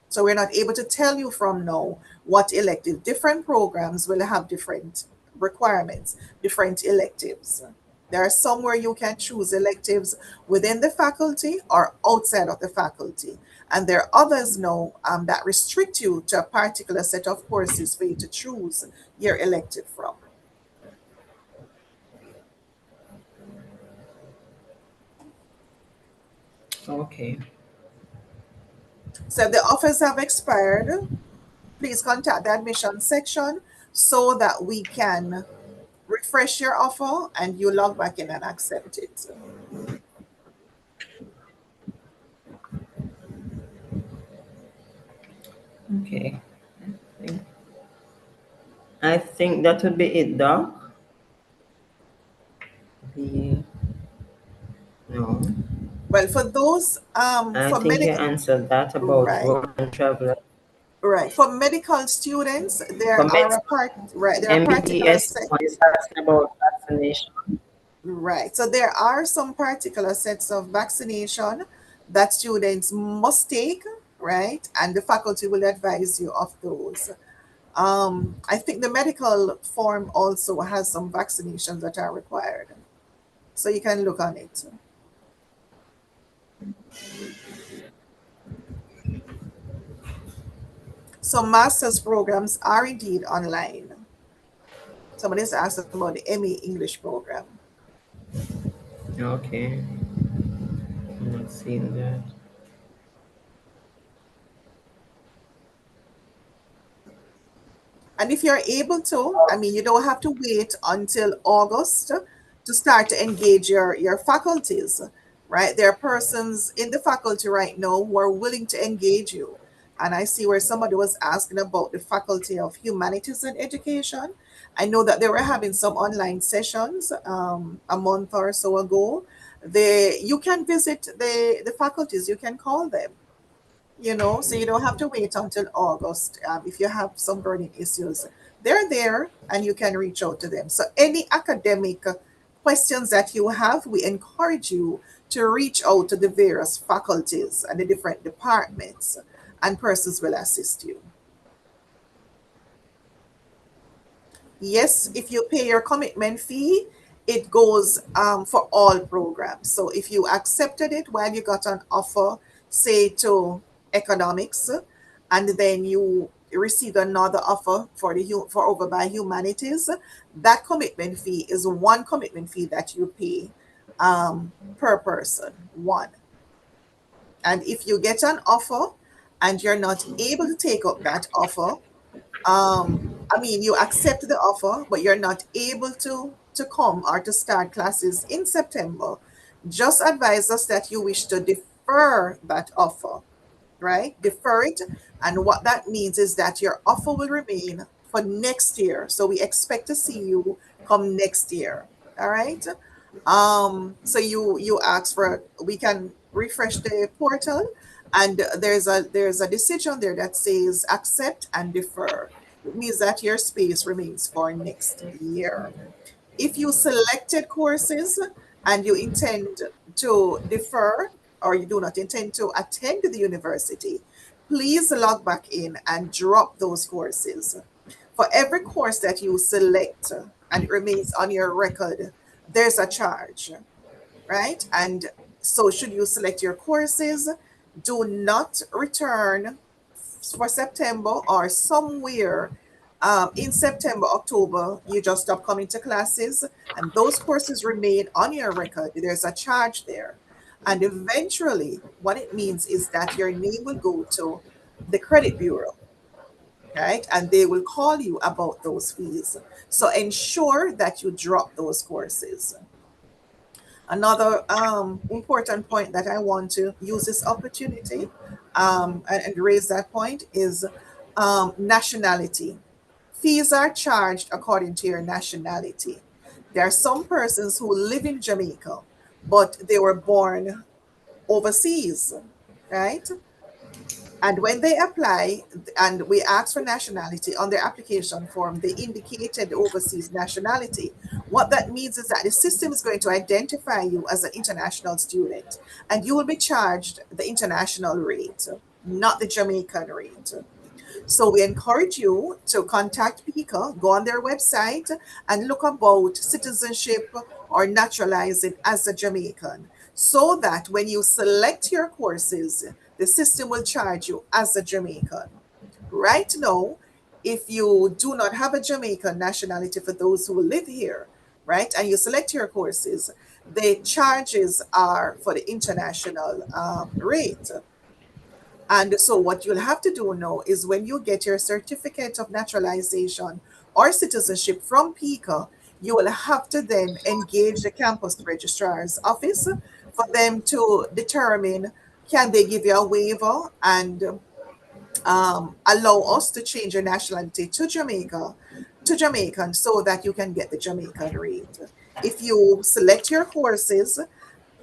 So we're not able to tell you from now what elective. Different programs will have different requirements, different electives. There are some where you can choose electives within the faculty or outside of the faculty. And there are others now that restrict you to a particular set of courses for you to choose your elective from. Okay. So if the offers have expired, please contact the admission section so that we can refresh your offer and you log back in and accept it. Okay. I think, I think that would be it, Doc. The, no. Well, for those I for think you medical, answered that about right, work and travel. right, for medical students, For there are particular MBBS set, one is asking about vaccination. right. So there are some particular sets of vaccination that students must take, right, and the faculty will advise you of those. I think the medical form also has some vaccinations that are required, so you can look on it. So master's programs are indeed online. Somebody's asked about the MA English program. Okay. I'm not seeing that. And if you're able to, I mean, you don't have to wait until August to start to engage your faculties, right? There are persons in the faculty right now who are willing to engage you. And I see where somebody was asking about the Faculty of Humanities and Education. I know that they were having some online sessions a month or so ago. You can visit the faculties, you can call them, so you don't have to wait until August if you have some burning issues. They're there and you can reach out to them. So, any academic questions that you have, we encourage you to reach out to the various faculties and the different departments, and persons will assist you. Yes, if you pay your commitment fee, it goes for all programs. So if you accepted it while you got an offer, say to economics, and then you received another offer for over by humanities, that commitment fee is one commitment fee that you pay per person, one. And if you get an offer and you're not able to take up that offer, I mean, you accept the offer, but you're not able to come or to start classes in September. Just advise us that you wish to defer that offer, right? Defer it. And what that means is that your offer will remain for next year. So we expect to see you come next year. All right. So you ask for, we can refresh the portal, and there's a decision there that says accept and defer. It means that your space remains for next year. If you selected courses and you intend to defer, or you do not intend to attend the university, please log back in and drop those courses. For every course that you select and it remains on your record, there's a charge, right? And so should you select your courses, do not return for September or somewhere in September, October, you just stop coming to classes and those courses remain on your record. There's a charge there. And eventually, what it means is that your name will go to the credit bureau, right? And they will call you about those fees. So ensure that you drop those courses. Another important point that I want to use this opportunity and raise that point is nationality. Fees are charged according to your nationality. There are some persons who live in Jamaica, but they were born overseas, right? And when they apply and we ask for nationality on their application form, they indicated overseas nationality. What that means is that the system is going to identify you as an international student and you will be charged the international rate, not the Jamaican rate. So we encourage you to contact PICA, go on their website and look about citizenship or naturalizing as a Jamaican so that when you select your courses, the system will charge you as a Jamaican. Right now, if you do not have a Jamaican nationality for those who live here, right, and you select your courses, the charges are for the international rate. And so what you'll have to do now is when you get your certificate of naturalization or citizenship from PICA, you will have to then engage the campus registrar's office for them to determine can they give you a waiver and allow us to change your nationality to Jamaican so that you can get the Jamaican rate. If you select your courses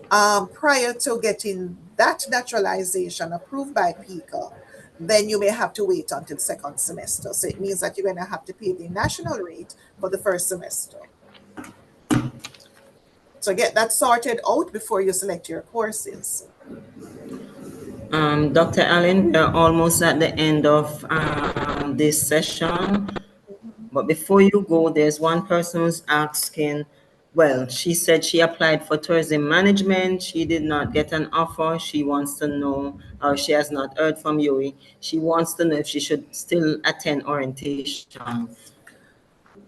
prior to getting that naturalization approved by PICA, then you may have to wait until second semester. So it means that you're going to have to pay the national rate for the first semester. So get that sorted out before you select your courses. Dr. Allen, we're almost at the end of this session. But before you go, there's one person who's asking, well, she said she applied for tourism management. She did not get an offer. She wants to know, or she has not heard from UWI. She wants to know if she should still attend orientation.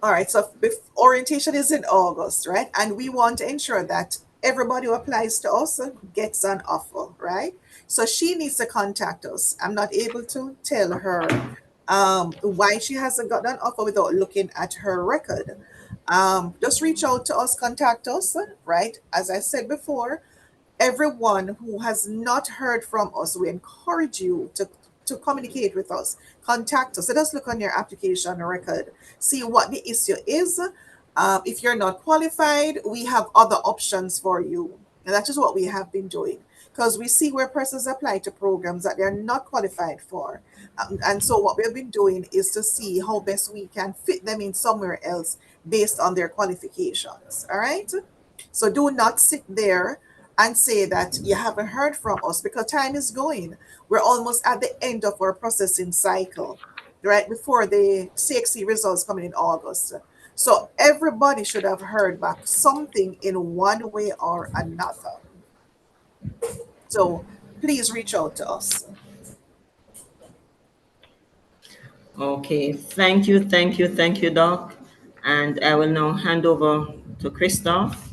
All right, so orientation is in August, right? And we want to ensure that everybody who applies to us gets an offer, right? So she needs to contact us. I'm not able to tell her why she hasn't got an offer without looking at her record. Just reach out to us, contact us, right? As I said before, everyone who has not heard from us, we encourage you to communicate with us, contact us. Let us look on your application record, see what the issue is. If you're not qualified, we have other options for you. And that is what we have been doing because we see where persons apply to programs that they're not qualified for. And so what we've been doing is to see how best we can fit them in somewhere else based on their qualifications. All right. So do not sit there and say that you haven't heard from us because time is going. We're almost at the end of our processing cycle, right before the CXC results coming in August. So everybody should have heard back something in one way or another. So please reach out to us. Okay, thank you, Doc. And I will now hand over to Christoph.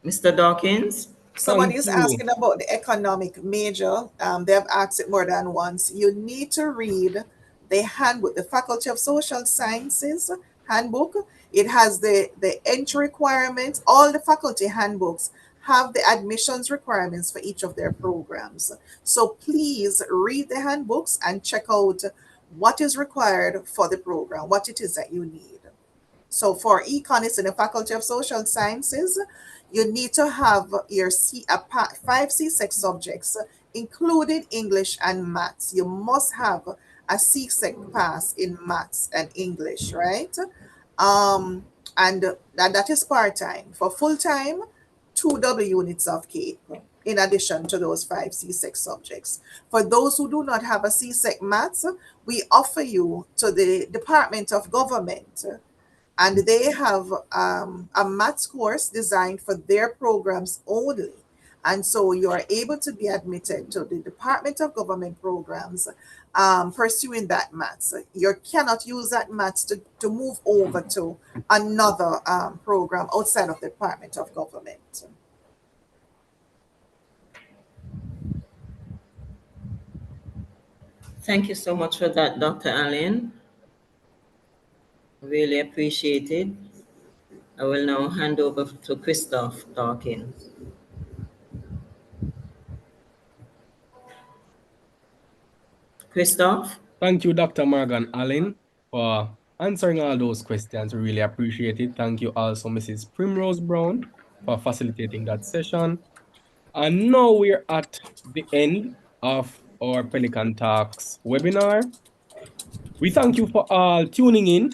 Mr. Dawkins? Somebody Thank is you. asking about the economic major. They have asked it more than once. You need to read the handbook, the Faculty of Social Sciences handbook. It has the entry requirements. All the faculty handbooks have the admissions requirements for each of their programs. So please read the handbooks and check out what is required for the program, what it is that you need. So for econ, in the Faculty of Social Sciences, you need to have your 5 C6 subjects, including English and maths. You must have a C6 pass in maths and English, right? And that is part-time. For full-time, 2 W units of CAPE. in addition to those 5 C-SEC subjects. For those who do not have a C-SEC maths, we offer you to the Department of Government, and they have a maths course designed for their programs only. And so you are able to be admitted to the Department of Government programs pursuing that maths. You cannot use that maths to move over to another program outside of the Department of Government. Thank you so much for that, Dr. Allen. Really appreciate it. I will now hand over to Christoph Dawkins. Christoph? Thank you, Dr. Morgan Allen, for answering all those questions. We really appreciate it. Thank you also, Mrs. Primrose Brown, for facilitating that session. And now we're at the end of our Pelican Talks webinar. We thank you for all tuning in.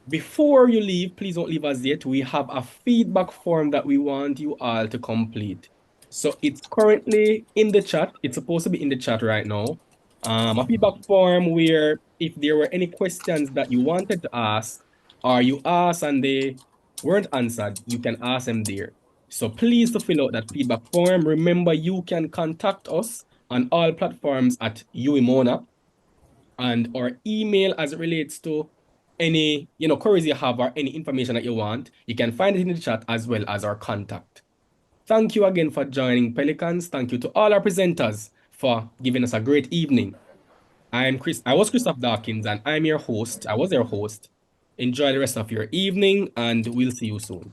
Before you leave, please don't leave us yet. We have a feedback form that we want you all to complete. So it's currently in the chat. It's supposed to be in the chat right now. A feedback form where if there were any questions that you wanted to ask or you asked and they weren't answered, you can ask them there. So please to fill out that feedback form. Remember, you can contact us on all platforms at UWI Mona, and our email as it relates to any queries you have or any information that you want. You can find it in the chat as well as our contact. Thank you again for joining Pelicans. Thank you to all our presenters for giving us a great evening. I was Christoph Dawkins, and I'm your host. I was your host. Enjoy the rest of your evening, and we'll see you soon.